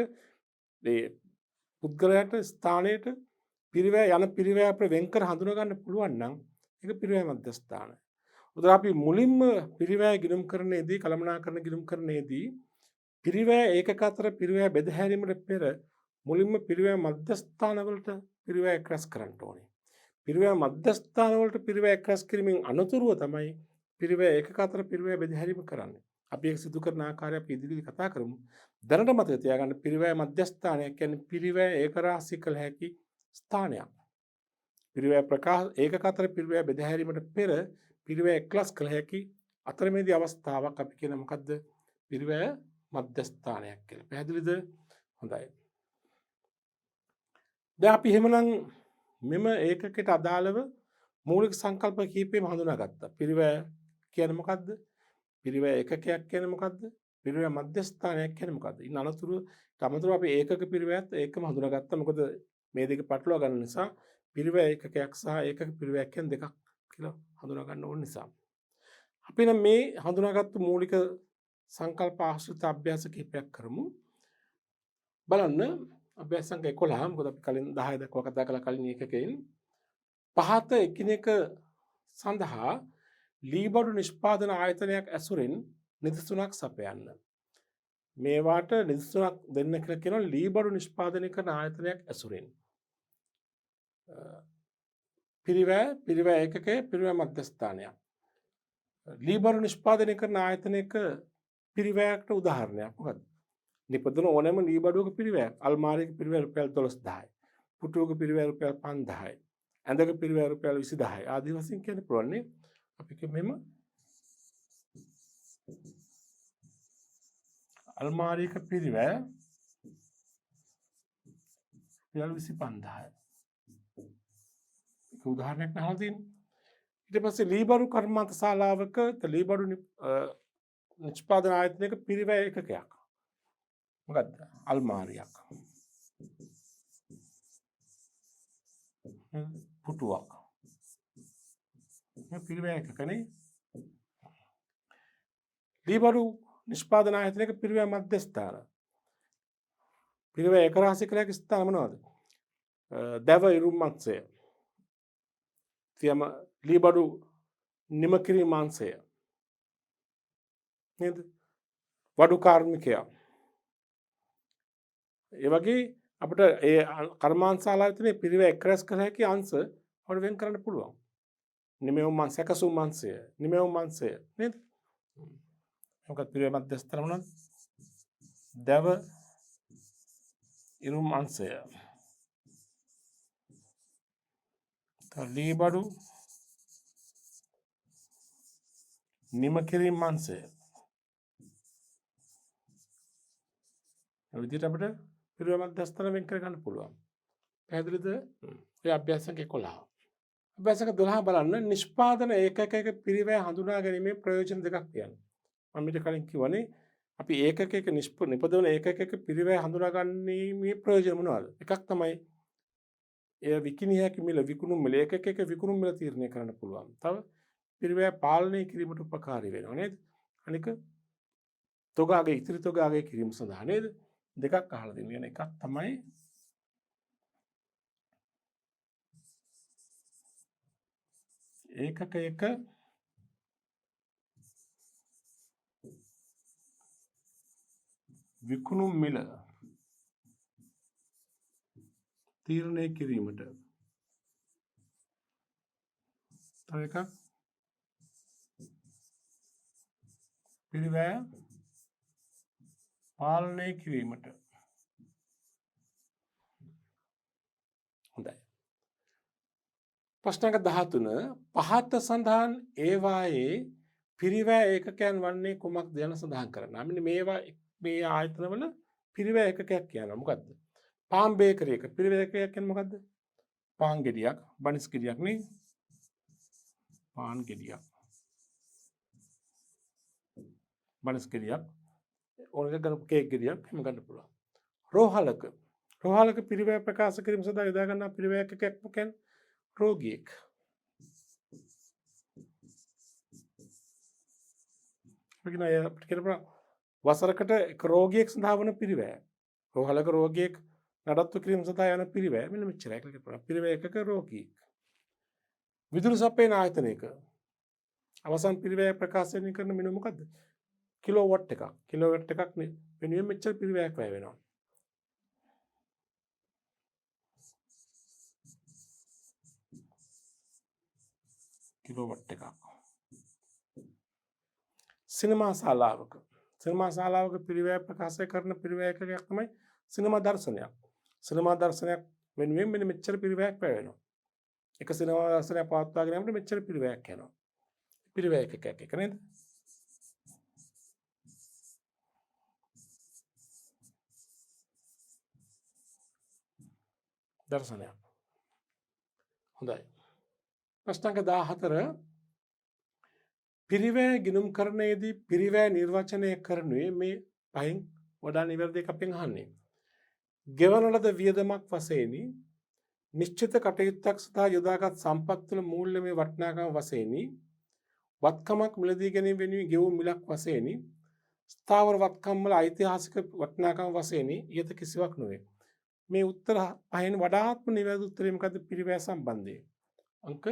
මේ පුද්ගලයාට ස්ථානයට පිරිවැය යන පිරිවැය අපිට වෙන් කර හඳුනා ගන්න පුළුවන් නම් ඒක පිරිවැය මධ්‍යස්ථානය. උදා අපි මුලින්ම පිරිවැය ගිණුම් කරන්නේදී කළමනාකරන ගිණුම් කරන්නේදී පිරිවැය ඒකක අතර පිරිවැය බෙදහැරීමට පෙර මුලින්ම පිරිවැය මධ්‍යස්ථානවලට පිරිවැය ක්‍රස් කරන්න ඕනේ. පිරිවැය මධ්‍යස්ථානවලට පිරිවැය ක්‍රස් කිරීමෙන් අනතුරුව තමයි පිරිවැය ඒකක අතර පිරිවැය බෙදහැරීම කරන්නේ. අපි ඒක සිදු කරන ආකාරය අපි ඉදිරියට කතා කරමු. දැනට මතක තියාගන්න පිරිවැය මධ්‍යස්ථානයක් කියන්නේ පිරිවැය ඒකරාශී කළ හැකි ස්ථානයක්. පිරිවැය ඒකක අතර පිරිවැය බෙදහැරීමට පෙර පිරිවැය එක්රැස් කළ හැකි අතරමැදි අවස්ථාවක් අපි කියන මොකද්ද? පිරිවැය මධ්‍යස්ථානයක් කියලා. පැහැදිලිද? හොඳයි. දැන් අපි එහෙමනම් මෙම ඒකකයට අදාළව මූලික සංකල්ප කීපෙම හඳුනාගත්තා. පිරිවැය කියන්නේ මොකද්ද? පිරිවැය ඒකකයක් කියන්නේ මොකද්ද? පිරිවැය මධ්‍යස්ථානයක් කියන්නේ මොකද්ද? ඉන් අනතුරුව අපි ඒකක පිරිවැයත් ඒකම හඳුනාගත්තා. මොකද මේ දෙක පටලවා ගන්න නිසා පිරිවැය ඒකකයක් සහ ඒකක පිරිවැයක් කියන දෙකක් කියලා හඳුනා ගන්න ඕන නිසා. අපි නම් මේ හඳුනාගත්තු මූලික සංකල්ප ආශ්‍රිත අභ්‍යාස කිහිපයක් කරමු. බලන්න අභ්‍යාස සංඛ්‍යා 11 මොකද අපි කලින් 10 දක්වා කතා කළා කලින් ඒකකයෙන් පහත එකිනෙක සඳහා ලීබඩු නිෂ්පාදන ආයතනයක් ඇසුරින් නිදසුනක් සපයන්න. මේවාට නිදසුනක් දෙන්න කියලා කියනවා ලීබඩු නිෂ්පාදනය කරන ආයතනයක් ඇසුරින්. පිරිවැය ඒකකයේ පිරිවැය මධ්‍යස්ථානයක්. ලීබඩු නිෂ්පාදනය කරන ආයතනයක පිරිවැයකට උදාහරණයක් මොකද්ද? නිපදවන ඕනෑම ලීබඩුවක පිරිවැයක් අල්මාරියක පිරිවැය රුපියල් 12000යි. පුටුවක පිරිවැය රුපියල් 5000යි. ඇඳක පිරිවැය රුපියල් 20000යි. ආදී වශයෙන් කියන්න පුළුවන් නේ. අපි මෙම අල්මාරියක පිරිවැය රුපියල් 25000යි. ඒක උදාහරණයක් අහලා තියෙන්නේ. ඊට පස්සේ ලීබඩු කර්මාන්ත ශාලාවක ලීබඩු නිෂ්පාදන ආයතනයක පිරිවැය ඒකකයක්. මොකද්ද? අල්මාරියක්. පුටුවක්. මේ පිරිවැය එකකනේ. ලීබඩු නිෂ්පාදන ආයතනයක පිරිවැය මධ්‍යස්ථාන. පිරිවැය එක රාශිකලයක ස්ථාන මොනවද? දැව ඉරුම් අංශය. තියම ලීබඩු නිම කිරීම අංශය. නේද? වඩු කාර්මිකයා. ඒ වගේ අපිට ඒ කර්මාන්ත ශාලාවේ පිරිවැය එක් රැස් කළ හැකි අංශ අපිට වෙන් කරන්න පුළුවන්. නිමෙවුම් අංශය, සැකසුම් අංශය, නිමෙවුම් අංශය නේද? මොකක්ද පිරිවැය මධ්‍යස්ථාන මොනවද? දැව ඉරුම් අංශය. ලීබඩු නිම කිරීම අංශය. ඒ විදිහට අපිට පිරිවැය මධ්‍යස්ථාන වෙන් කර ගන්න පුළුවන්. පැහැදිලිද? ඔය අභ්‍යාස සංඛ්‍යා 11. අභ්‍යාස සංඛ්‍යා 12 බලන්න නිෂ්පාදන ඒකකයක පිරිවැය හඳුනා ගැනීමේ ප්‍රයෝජන දෙකක් තියෙනවා. මම ඊට කලින් කිව්වනේ අපි ඒකකයක නිපදවන ඒකකයක පිරිවැය හඳුනා ගැනීමේ ප්‍රයෝජන මොනවද? එකක් තමයි එය විකිණිය හැකි මිල විකුණුම් මිල ඒකකයක විකුණුම් මිල තීරණය කරන්න පුළුවන්. තව පිරිවැය පාලනය කිරීමට උපකාරී වෙනවා නේද? අනික තොගාගේ ඉතිරි තොගාගේ කිරීම සඳහා නේද? දෙකක් අහලා දෙන්න. එකක් තමයි ඒකකයක විකුණුම් මිල තීරණය කිරීමට. තව එකක් පිරිවැය පාලනය කිරීමට. හොඳයි. ප්‍රශ්න සංඛ්‍යා 13 පහත සඳහන් ඒවායේ පිරිවැය ඒකකයන් වන්නේ කුමක්ද යන සඳහන් කරනවා. මෙන්න මේවා මේ ආයතනවල පිරිවැය ඒකකයක් කියනවා. මොකද්ද? පාන් බේකරි එක පිරිවැය ඒකකයක් කියන්නේ මොකද්ද? පාන් ගෙඩියක්, බනිස් ගෙඩියක් නේ. පාන් ගෙඩියක්. බනිස් ගෙඩියක්. ඕනක ගන්න කේක් ගෙඩියක් එහෙම ගන්න පුළුවන්. රෝහලක පිරිවැය ප්‍රකාශ කිරීම සඳහා යොදා ගන්නා පිරිවැය ඒකකයක් කියන්නේ රෝගියෙක්. අපිට කියනවා වසරකට එක රෝගියෙක් සඳහා වන පිරිවැය. රෝහලක රෝගියෙක් නඩත්තු කිරීම සඳහා යන පිරිවැය මෙන්න මෙච්චරයි කියලා කියනවා. පිරිවැය එකක රෝගියෙක්. විදුලි සපයන ආයතනයක අවසන් පිරිවැය ප්‍රකාශනය කරන මෙන්න මොකද්ද? කිලෝවොට් එකක්. කිලෝවොට් එකක් නේ වෙනුවෙන් මෙච්චර පිරිවැයක් වැය වෙනවා. කිලෝවොට් එකක්. සිනමා ශාලාවක පිරිවැය ප්‍රකාශ කරන පිරිවැය එකක් තමයි සිනමා දර්ශනයක්. සිනමා දර්ශනයක් වෙනුවෙන් මෙන්න මෙච්චර පිරිවැයක් වැය වෙනවා. එක සිනමා දර්ශනයක් පවත්වාගෙන යනකොට මෙච්චර පිරිවැයක් යනවා. පිරිවැය එකක් එක නේද? දර්ශනයක්. හොඳයි. ප්‍රශ්න අංක 14 පිරිවැය ගිණුම් කරණයේදී පිරිවැය නිර්වචනය කරනුයේ මේ පහෙන් වඩා නිවැරදි එකක් අපෙන් අහන්නේ. ගෙවන ලද වියදමක් වශයෙන් නිශ්චිත කටයුත්තක් සඳහා යොදාගත් සම්පත් වල මූල්‍යමය වටිනාකම වශයෙන් වත්කමක් මිලදී ගැනීම වෙනුවෙන් ගෙවූ මිලක් වශයෙන් ස්ථාවර වත්කම් වල ඓතිහාසික වටිනාකම වශයෙන් ඊට කිසිවක් නොවේ. මේ උත්තර පහෙන් වඩාත්ම නිවැරදි උත්තරය මොකද්ද? පිරිවැය සම්බන්ධයෙන්. අංක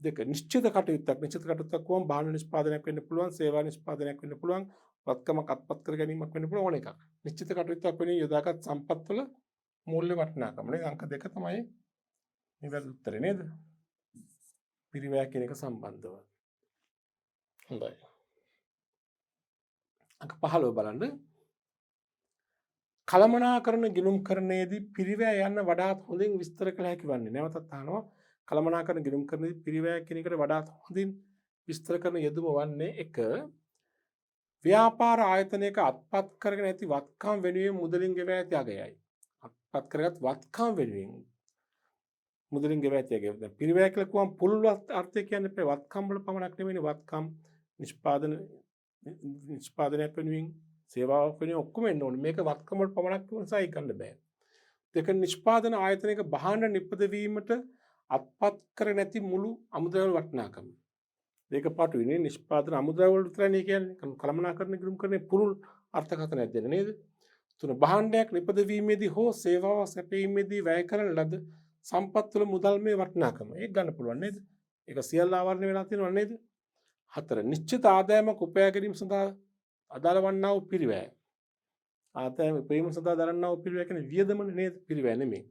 2 නිශ්චිත කටයුත්තක් වුවම භාණ්ඩ නිෂ්පාදනයක් වෙන්න පුළුවන්, සේවා නිෂ්පාදනයක් වෙන්න පුළුවන්, වත්කමක් අත්පත් කර ගැනීමක් වෙන්න පුළුවන් ඕන එකක්. නිශ්චිත කටයුත්තක් වෙනුවෙන් යොදාගත් සම්පත් වල මූල්‍ය වටිනාකම. නේද? අංක 2 තමයි නිවැරදි උත්තරේ නේද? පිරිවැය කියන එක සම්බන්ධව. හොඳයි. අංක 15 බලන්න. කළමනාකරණ ගිණුම් කරණයේදී පිරිවැය යන්න වඩාත් හොඳින් විස්තර කළ හැකි වන්නේ. නැවතත් අහනවා. කළමනාකරණ ගිණුම් කරණයේදී පිරිවැය කියන එකට වඩාත් හොඳින් විස්තර කරන යෙදුම වන්නේ 1. ව්‍යාපාර ආයතනයක අත්පත් කරගෙන ඇති වත්කම් වෙනුවෙන් මුදලින් ගෙවා ඇති අගයයි. අත්පත් කරගත් වත්කම් වෙනුවෙන් මුදලින් ගෙවා ඇති අගය. දැන් පිරිවැය කියලා කිව්වම පුළුල් අර්ථය කියන්නේ වත්කම් වල පමණක් නෙමෙයි වත්කම් නිෂ්පාදනයක් වෙනුවෙන් සේවාවක් වෙනුවෙන් ඔක්කොම එන්න ඕනේ. මේක වත්කම් වල පමණක් වුණසයි ගන්න බෑ. දෙක නිෂ්පාදන ආයතනයක භාණ්ඩ නිපදවීමට අත්පත් කර නැති මුළු අමුද්‍රව්‍ය වටිනාකම. ඒක පාටුවේ නිෂ්පාදන අමුද්‍රව්‍ය වල විතරයි කියන්නේ. කළමනාකරණ ගිණුම් කරන්නේ පුළුල් අර්ථකථනයක් දෙන්න නේද? 3 භාණ්ඩයක් නිපදවීමේදී හෝ සේවාවක් සැපයීමේදී වැය කරන ලද සම්පත් වල මුදල්මය වටිනාකම. ඒක ගන්න පුළුවන් නේද? ඒක සියල්ල ආවරණය වෙලා තියෙනව නේද? 4 නිශ්චිත ආදායමක් උපයා ගැනීම සඳහා අදාළ වන්නා වූ පිරිවැය. ආදායම උපයීම සඳහා දරන්නා වූ පිරිවැය කියන්නේ වියදම නේද? පිරිවැය නෙමෙයි.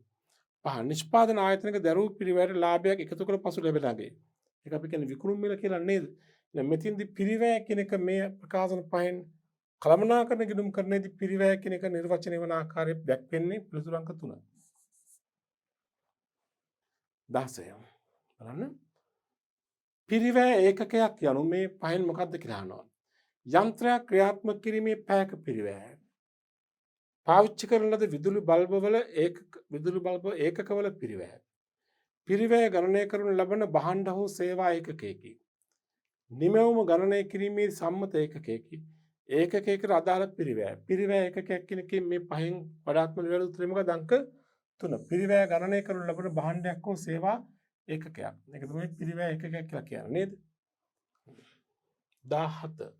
5 නිෂ්පාදන ආයතනක දරූ පිරිවැයට ලාභයක් එකතු කර පසු ලැබෙන අගය. ඒක අපි කියන්නේ විකුණුම් මිල කියලා නේද? දැන් මෙතින්දි පිරිවැය කියන එක මේ ප්‍රකාශන පහෙන් කළමනාකරණ ගිණුම් කරන්නේදී පිරිවැය කියන එක නිර්වචනය වන ආකාරය දැක්වෙන්නේ පිළිතුරු අංක 3. 16 බලන්න. පිරිවැය ඒකකයක් යනු මේ පහෙන් මොකක්ද කියලා අහනවා. යන්ත්‍රයක් ක්‍රියාත්මක කිරීමේ පැයක පිරිවැය. පාවිච්චි කරන ලද විදුලි බල්බවල ඒකකවල පිරිවැය. පිරිවැය ගණනය කරනු ලබන භාණ්ඩ හෝ සේවා ඒකකයකි. නිමවුම ගණනය කිරීමේ සම්මත ඒකකයකි. ඒකකයකට අදාළ පිරිවැය. පිරිවැය ඒකකයක් කියන එකේ මේ පහෙන් වඩාත්ම නිවැරදි උත්තරය මොකද? අංක 3. පිරිවැය ගණනය කරනු ලබන භාණ්ඩයක් හෝ සේවා ඒකකයක්. ඒක තමයි පිරිවැය ඒකකයක් කියලා කියන්නේ නේද? 17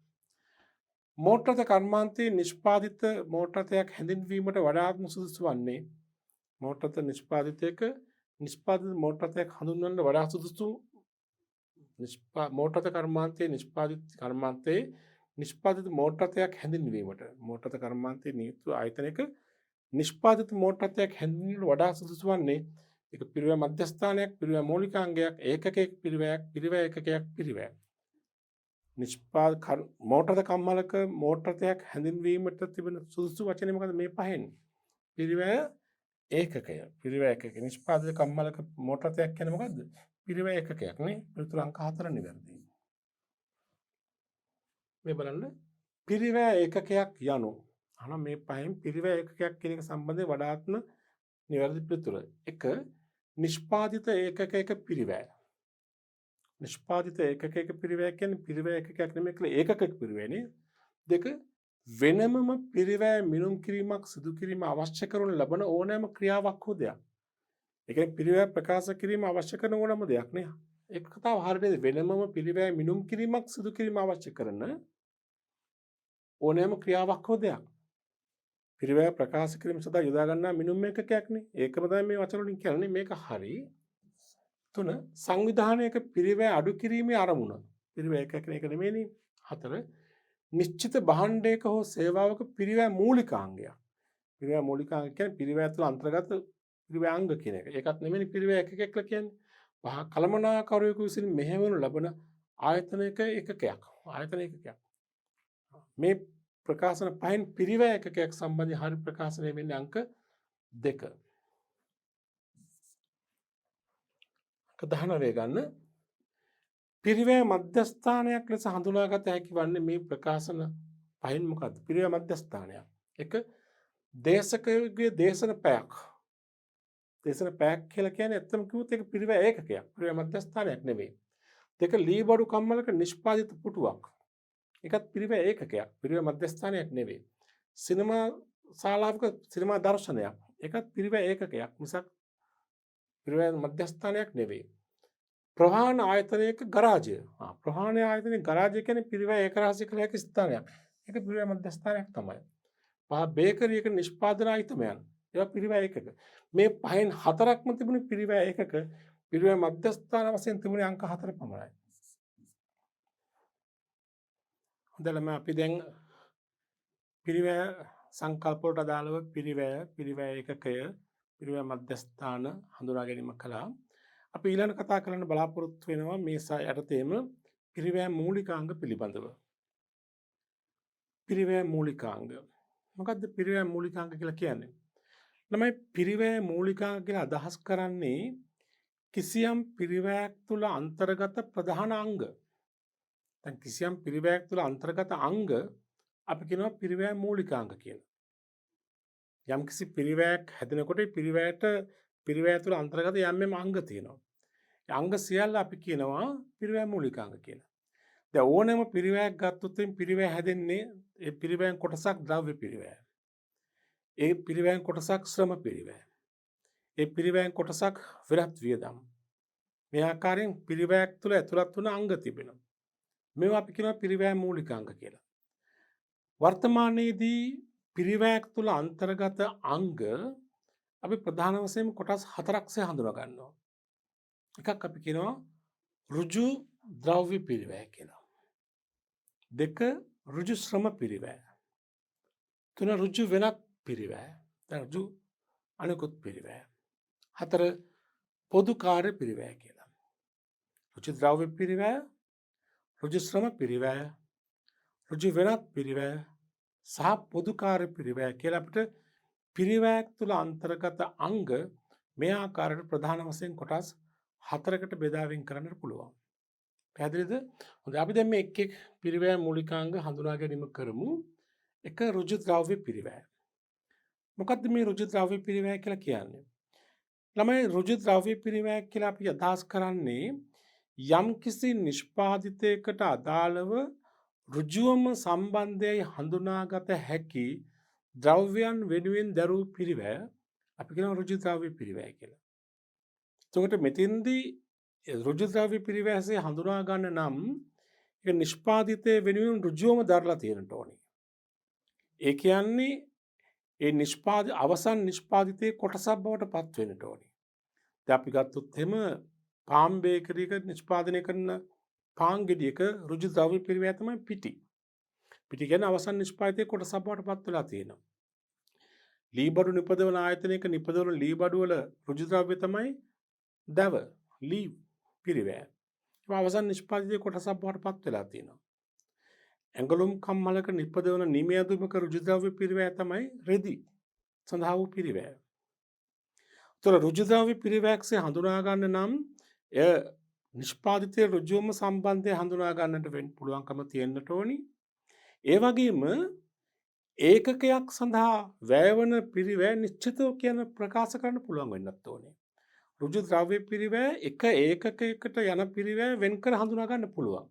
මෝටරත කර්මාන්තයේ නිෂ්පාදිත මෝටරතයක් හැඳින්වීමට වඩාත්ම සුදුසු වන්නේ මෝටරත නිෂ්පාදිත මෝටරතයක් හඳුන්වන්න වඩා සුදුසු මෝටරත කර්මාන්තයේ නිෂ්පාදිත මෝටරතයක් හැඳින්වීමට මෝටරත කර්මාන්තයේ නියුතු ආයතනයක නිෂ්පාදිත මෝටරතයක් හැඳින්වීමට වඩා සුදුසු වන්නේ ඒක පිරිවැය මධ්‍යස්ථානයක්, පිරිවැය මූලිකාංගයක්, ඒකකයක පිරිවැයක්, පිරිවැය ඒකකයක් පිරිවැය. මෝටරත කම්මලක මෝටරතයක් හැඳින්වීමට තිබෙන සුදුසු වචනේ මොකද මේ පහෙන්? පිරිවැය ඒකකය. පිරිවැය ඒකක. නිෂ්පාදිත කම්මලක මෝටරතයක් කියන්නේ මොකද්ද? පිරිවැය ඒකකයක් නේ. පිළිතුරු අංක 4 නිවැරදි. මේ බලන්න පිරිවැය ඒකකයක් යනු අහන මේ පහෙන් පිරිවැය ඒකකයක් කියන එක සම්බන්ධයෙන් වඩාත්ම නිවැරදි පිළිතුර. 1 නිෂ්පාදිත ඒකකයක පිරිවැය. නිෂ්පාදිත ඒකකයක පිරිවැය කියන්නේ පිරිවැය ඒකකයක් නෙමෙයි කියලා ඒකකයක පිරිවැයනේ. 2 වෙනමම පිරිවැය මිනුම් කිරීමක් සිදු කිරීම අවශ්‍ය කරන ලබන ඕනෑම ක්‍රියාවක් හෝ දෙයක්. ඒ කියන්නේ පිරිවැය ප්‍රකාශ කිරීම අවශ්‍ය කරන ඕනෑම දෙයක් නේ. ඒක කතාව හරියට වෙනමම පිරිවැය මිනුම් කිරීමක් සිදු කිරීම අවශ්‍ය කරන ඕනෑම ක්‍රියාවක් හෝ දෙයක්. පිරිවැය ප්‍රකාශ කිරීම සඳහා යොදා ගන්නා මිනුම් ඒකකයක් නේ. ඒකම තමයි මේ වචන වලින් කියන්නේ. මේක හරි. 3 සංවිධානයක පිරිවැය අඩු කිරීමේ අරමුණ. පිරිවැය එකක එක නෙමෙයිනේ. 4 නිශ්චිත භාණ්ඩයක හෝ සේවාවක පිරිවැය මූලිකාංගයක්. පිරිවැය මූලිකාංග කියන්නේ පිරිවැය තුළ අන්තර්ගත පිරිවැය අංග කියන එක. ඒකත් නෙමෙයි පිරිවැය එකක කියලා කියන්නේ. කළමනාකරුවෙකු විසින් මෙහෙවනු ලබන ආයතනයක එකකයක්. ආයතන එකකයක්. මේ ප්‍රකාශන පහෙන් පිරිවැය එකකයක් සම්බන්ධ හරි ප්‍රකාශනය වෙන්නේ අංක 2. 19 ගන්න. පිරිවැය මධ්‍යස්ථානයක් ලෙස හඳුනාගත හැකි වන්නේ මේ ප්‍රකාශන පහෙන් මොකද්ද? පිරිවැය මධ්‍යස්ථානයක්. 1 දේශකයෙකුගේ දේශන පැයක්. දේශන පැයක් කියලා කියන්නේ ඇත්තම කිව්වොත් ඒක පිරිවැය ඒකකයක්. පිරිවැය මධ්‍යස්ථානයක් නෙවෙයි. දෙක ලී බඩු කම්මලක නිෂ්පාදිත පුටුවක්. ඒකත් පිරිවැය ඒකකයක්. පිරිවැය මධ්‍යස්ථානයක් නෙවෙයි. සිනමා ශාලාවක සිනමා දර්ශනයක්. ඒකත් පිරිවැය ඒකකයක්. මිසක් පිරිවැය මධ්‍යස්ථානයක් නෙවෙයි. ප්‍රවාහන ආයතනයක ගරාජය. ප්‍රවාහන ආයතනයේ ගරාජය කියන්නේ පිරිවැය ඒකරාශී කළ හැකි ස්ථානයක්. ඒක පිරිවැය මධ්‍යස්ථානයක් තමයි. බේකරියක නිෂ්පාදන අයිතමයන් ඒවා පිරිවැය ඒකක. මේ පහෙන් හතරක්ම තිබුණේ පිරිවැය ඒකක. පිරිවැය මධ්‍යස්ථාන වශයෙන් තිබුණේ අංක 4 පමණයි. හොඳටම අපි දැන් පිරිවැය සංකල්ප වලට අදාළව පිරිවැය ඒකකය, පිරිවැය මධ්‍යස්ථාන හඳුනා ගැනීම කළා. අපි ඊළඟ කතා කරන්න බලාපොරොත්තු වෙනවා මේ යටතේම පිරිවැය මූලිකාංග පිළිබඳව. පිරිවැය මූලිකාංග. මොකද්ද පිරිවැය මූලිකාංග කියලා කියන්නේ? ළමයි පිරිවැය මූලිකාංග කියලා අදහස් කරන්නේ කිසියම් පිරිවැයක් තුල අන්තර්ගත ප්‍රධාන අංග. දැන් කිසියම් පිරිවැයක් තුල අන්තර්ගත අංග අපි කියනවා පිරිවැය මූලිකාංග කියලා. යම් කිසි පිරිවැයක් හැදෙනකොට පිරිවැය තුල අන්තර්ගත යම් අංග තියෙනවා. ඒ අංග සියල්ල අපි කියනවා පිරිවැය මූලිකාංග කියලා. දැන් ඕනෑම පිරිවැයක් ගත්තොත් පිරිවැය හැදෙන්නේ ඒ පිරිවැයෙන් කොටසක් ද්‍රව්‍ය පිරිවැය. ඒ පිරිවැයෙන් කොටසක් ශ්‍රම පිරිවැය. ඒ පිරිවැයෙන් කොටසක් විරත් වියදම්. මේ ආකාරයෙන් පිරිවැයක් තුළ ඇතුළත් වන අංග තිබෙනවා. මේවා අපි කියනවා පිරිවැය මූලිකාංග කියලා. වර්තමානයේදී පිරිවැයක් තුළ අන්තර්ගත අංග අපි ප්‍රධාන වශයෙන් කොටස් 4ක්සේ හඳුනා ගන්නවා. එකක් අපි කියනවා ඍජු ද්‍රව්‍ය පිරිවැය කියලා. දෙක ඍජු ශ්‍රම පිරිවැය. තුන ඍජු වෙනත් පිරිවැය. ඍජු අනිකුත් පිරිවැය. හතර පොදු කාර්ය පිරිවැය කියලා. ඍජු ද්‍රව්‍ය පිරිවැය, ඍජු ශ්‍රම පිරිවැය, ඍජු වෙනත් පිරිවැය සහ පොදු කාර්ය පිරිවැය කියලා අපිට පිරිවැයක් තුළ අන්තර්ගත අංග මේ ආකාරයට ප්‍රධාන වශයෙන් කොටස් 4කට බෙදා වෙන් කරන්නට පුළුවන්. පැහැදිලිද? හොඳයි අපි දැන් මේ එක් පිරිවැය මූලිකාංග හඳුනා ගැනීම කරමු. එක ඍජු ද්‍රව්‍ය පිරිවැය. මොකද්ද මේ ඍජු ද්‍රව්‍ය පිරිවැය කියලා කියන්නේ? ළමයි ඍජු ද්‍රව්‍ය පිරිවැය කියලා අපි අදහස් කරන්නේ යම් කිසි නිෂ්පාදිතයකට අදාළව ඍජුවම සම්බන්ධයයි හඳුනාගත හැකි ද්‍රව්‍යයන් වෙනුවෙන් දරූ පිරිවැය අපි කියනවා ඍජු ද්‍රව්‍ය පිරිවැය කියලා. එතකොට මෙතෙන්දී ඍජු ද්‍රව්‍ය පිරිවැයසේ හඳුනා ගන්න නම් ඒක නිෂ්පාදිතය වෙනුවෙන් ඍජුවම දරලා තියෙන්න ඕනේ. ඒ කියන්නේ ඒ අවසන් නිෂ්පාදිතයේ කොටසක් බවට පත් වෙන්නට ඕනේ. දැන් අපි ගත්තොත් එහෙම පාම් බේකරියක නිෂ්පාදනය කරන පාන් ගෙඩියක ඍජු ද්‍රව්‍ය පිරිවැය තමයි පිටි. පිටි කියන්නේ අවසන් නිෂ්පාදිතයේ කොටසක් බවට පත් වෙලා තියෙනවා. ලී බඩු නිපදවන ආයතනයක නිපදවන ලී බඩු වල ඍජු ද්‍රව්‍ය තමයි දව ලී පිරිවැය. ඒක අවසන් නිෂ්පාදිතයේ කොටසක් බවට පත් වෙලා තියෙනවා. ඇඟලුම් කම්මලක නිපදවන නිමයදුමක ඍජු ද්‍රව්‍ය පිරිවැය තමයි රෙදි සඳහා වූ පිරිවැය. ඒතර ඍජු ද්‍රව්‍ය පිරිවැයක්සේ හඳුනා ගන්න නම් එය නිෂ්පාදිතයේ ඍජුවම සම්බන්ධය හඳුනා ගන්නට පුළුවන්කම තියෙන්නට ඕනි. ඒ වගේම ඒකකයක් සඳහා වැයවන පිරිවැය නිශ්චිතව කියන ප්‍රකාශ කරන්න පුළුවන් වෙන්නත් ඕනේ. ඍජු ද්‍රව්‍ය පිරිවැය එක ඒකකයකට යන පිරිවැය වෙන් කර හඳුනා ගන්න පුළුවන්.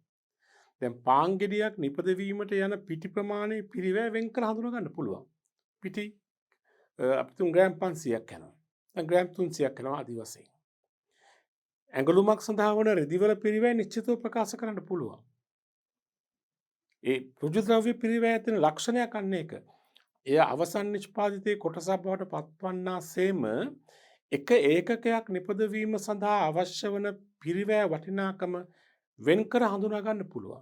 දැන් පාන් ගෙඩියක් නිපදවීමට යන පිටි ප්‍රමාණය පිරිවැය වෙන් කර හඳුනා ගන්න පුළුවන්. පිටි අපි තුන් ග්‍රෑම් 500ක් යනවා. දැන් ග්‍රෑම් 300ක් යනවා ආදි වශයෙන්. ඇඟලුමක් සඳහා වන රෙදිවල පිරිවැය නිශ්චිතව ප්‍රකාශ කරන්න පුළුවන්. ඒ ඍජු ද්‍රව්‍ය පිරිවැය ඇතින ලක්ෂණයක් අන්න ඒක. එය අවසන් නිෂ්පාදිතයේ කොටසක් බවට පත්වන්නාseම එක ඒකකයක් නිපදවීම සඳහා අවශ්‍ය වන පිරිවැය වටිනාකම වෙන්කර හඳුනා ගන්න පුළුවන්.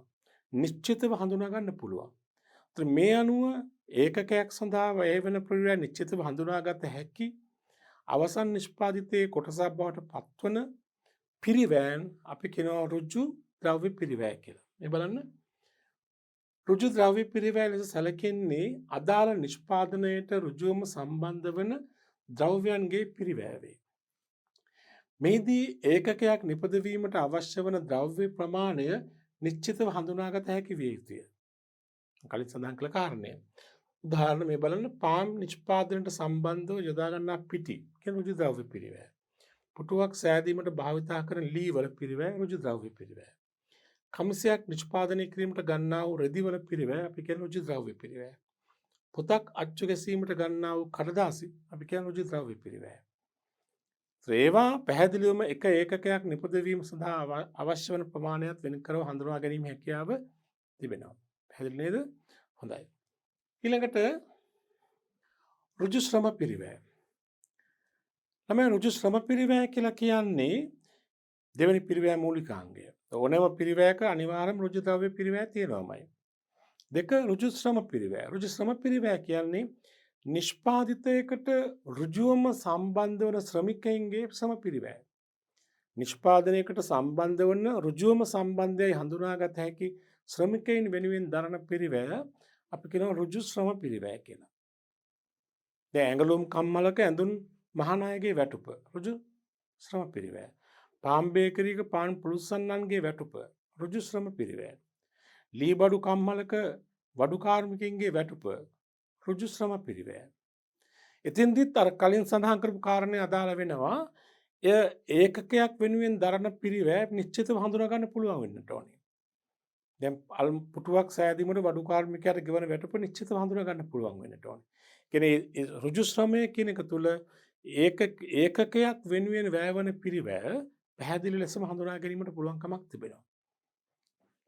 නිශ්චිතව හඳුනා ගන්න පුළුවන්. මේ අනුව ඒකකයක් සඳහා වැය වෙන පිරිවැය නිශ්චිතව හඳුනාගත හැකි අවසන් නිෂ්පාදිතයේ කොටසක් බවට පත්වන පිරිවැයන් අපි කියනවා ඍජු ද්‍රව්‍ය පිරිවැය කියලා. මේ බලන්න. ඍජු ද්‍රව්‍ය පිරිවැය ලෙස සැලකෙන්නේ අදාළ නිෂ්පාදනයට ඍජුවම සම්බන්ධ වන ද්‍රව්‍යයන්ගේ පිරිවැය වේ. මෙහිදී ඒකකයක් නිපදවීමට අවශ්‍ය වන ද්‍රව්‍ය ප්‍රමාණය නිශ්චිතව හඳුනාගත හැකි විය යුතුය. කලින් සඳහන් කළ කාරණය. උදාහරණ මේ බලන්න පාන් නිෂ්පාදනයට සම්බන්ධව යොදා ගන්නා පිටි කියන ඍජු ද්‍රව්‍ය පිරිවැය. පුටුවක් සෑදීමට භාවිතා කරන ලී වල පිරිවැය ඍජු ද්‍රව්‍ය පිරිවැය. කමිසයක් නිෂ්පාදනය කිරීමට ගන්නා වූ රෙදි වල පිරිවැය අපි කියන ඍජු ද්‍රව්‍ය පිරිවැය. පොතක් අච්චු ගැසීමට ගන්නා වූ කඩදාසි අපි කියන ඍජු ද්‍රව්‍ය පිරිවැය. ඒවා පැහැදිලිවම එක ඒකකයක් නිපදවීම සඳහා අවශ්‍ය වන ප්‍රමාණයත් වෙන් කරව හඳුනා ගැනීම හැකියාව තිබෙනවා. පැහැදිලි නේද? හොඳයි. ඊළඟට ඍජු ශ්‍රම පිරිවැය. තමයි ඍජු ශ්‍රම පිරිවැය කියලා කියන්නේ දෙවෙනි පිරිවැය මූලිකාංගය. ඕනෑම පිරිවැයක අනිවාර්යයෙන්ම ඍජු ද්‍රව්‍ය පිරිවැය තියෙනවාමයි. දෙක ඍජු ශ්‍රම පිරිවැය. ඍජු ශ්‍රම පිරිවැය කියන්නේ නිෂ්පාදිතයකට ඍජුවම සම්බන්ධ වන ශ්‍රමිකයින්ගේ ශ්‍රම පිරිවැය. නිෂ්පාදනයකට සම්බන්ධ වන ඍජුවම සම්බන්ධයයි හඳුනාගත හැකි ශ්‍රමිකයින් වෙනුවෙන් දරන පිරිවැය අපි කියනවා ඍජු ශ්‍රම පිරිවැය කියලා. දැන් ඇඟලුම් කම්මලක ඇඳුම් මහානායකගේ වැටුප ඍජු ශ්‍රම පිරිවැය. පාන් බේකරියක පාන් පුලුස්සන්නන්ගේ වැටුප ඍජු ශ්‍රම පිරිවැය. ලී බඩු කම්මලක වඩු කාර්මිකයින්ගේ වැටුප ඍජු ශ්‍රම පිරිවැය. එතෙන්දිත් අර කලින් සඳහන් කරපු කාරණේ අදාළ වෙනවා. එය ඒකකයක් වෙනුවෙන් දරන පිරිවැය නිශ්චිතව හඳුනා ගන්න පුළුවන් වෙන්නට ඕනේ. දැන් පුටුවක් සෑදීමට වඩු කාර්මිකයාට ගෙවන වැටුප නිශ්චිතව හඳුනා ගන්න පුළුවන් වෙන්නට ඕනේ. කියන්නේ ඍජු ශ්‍රමය කියන එක තුල ඒකකයක් වෙනුවෙන් වැයවන පිරිවැය පැහැදිලි ලෙසම හඳුනා ගැනීමට පුළුවන් කමක් තිබෙනවා.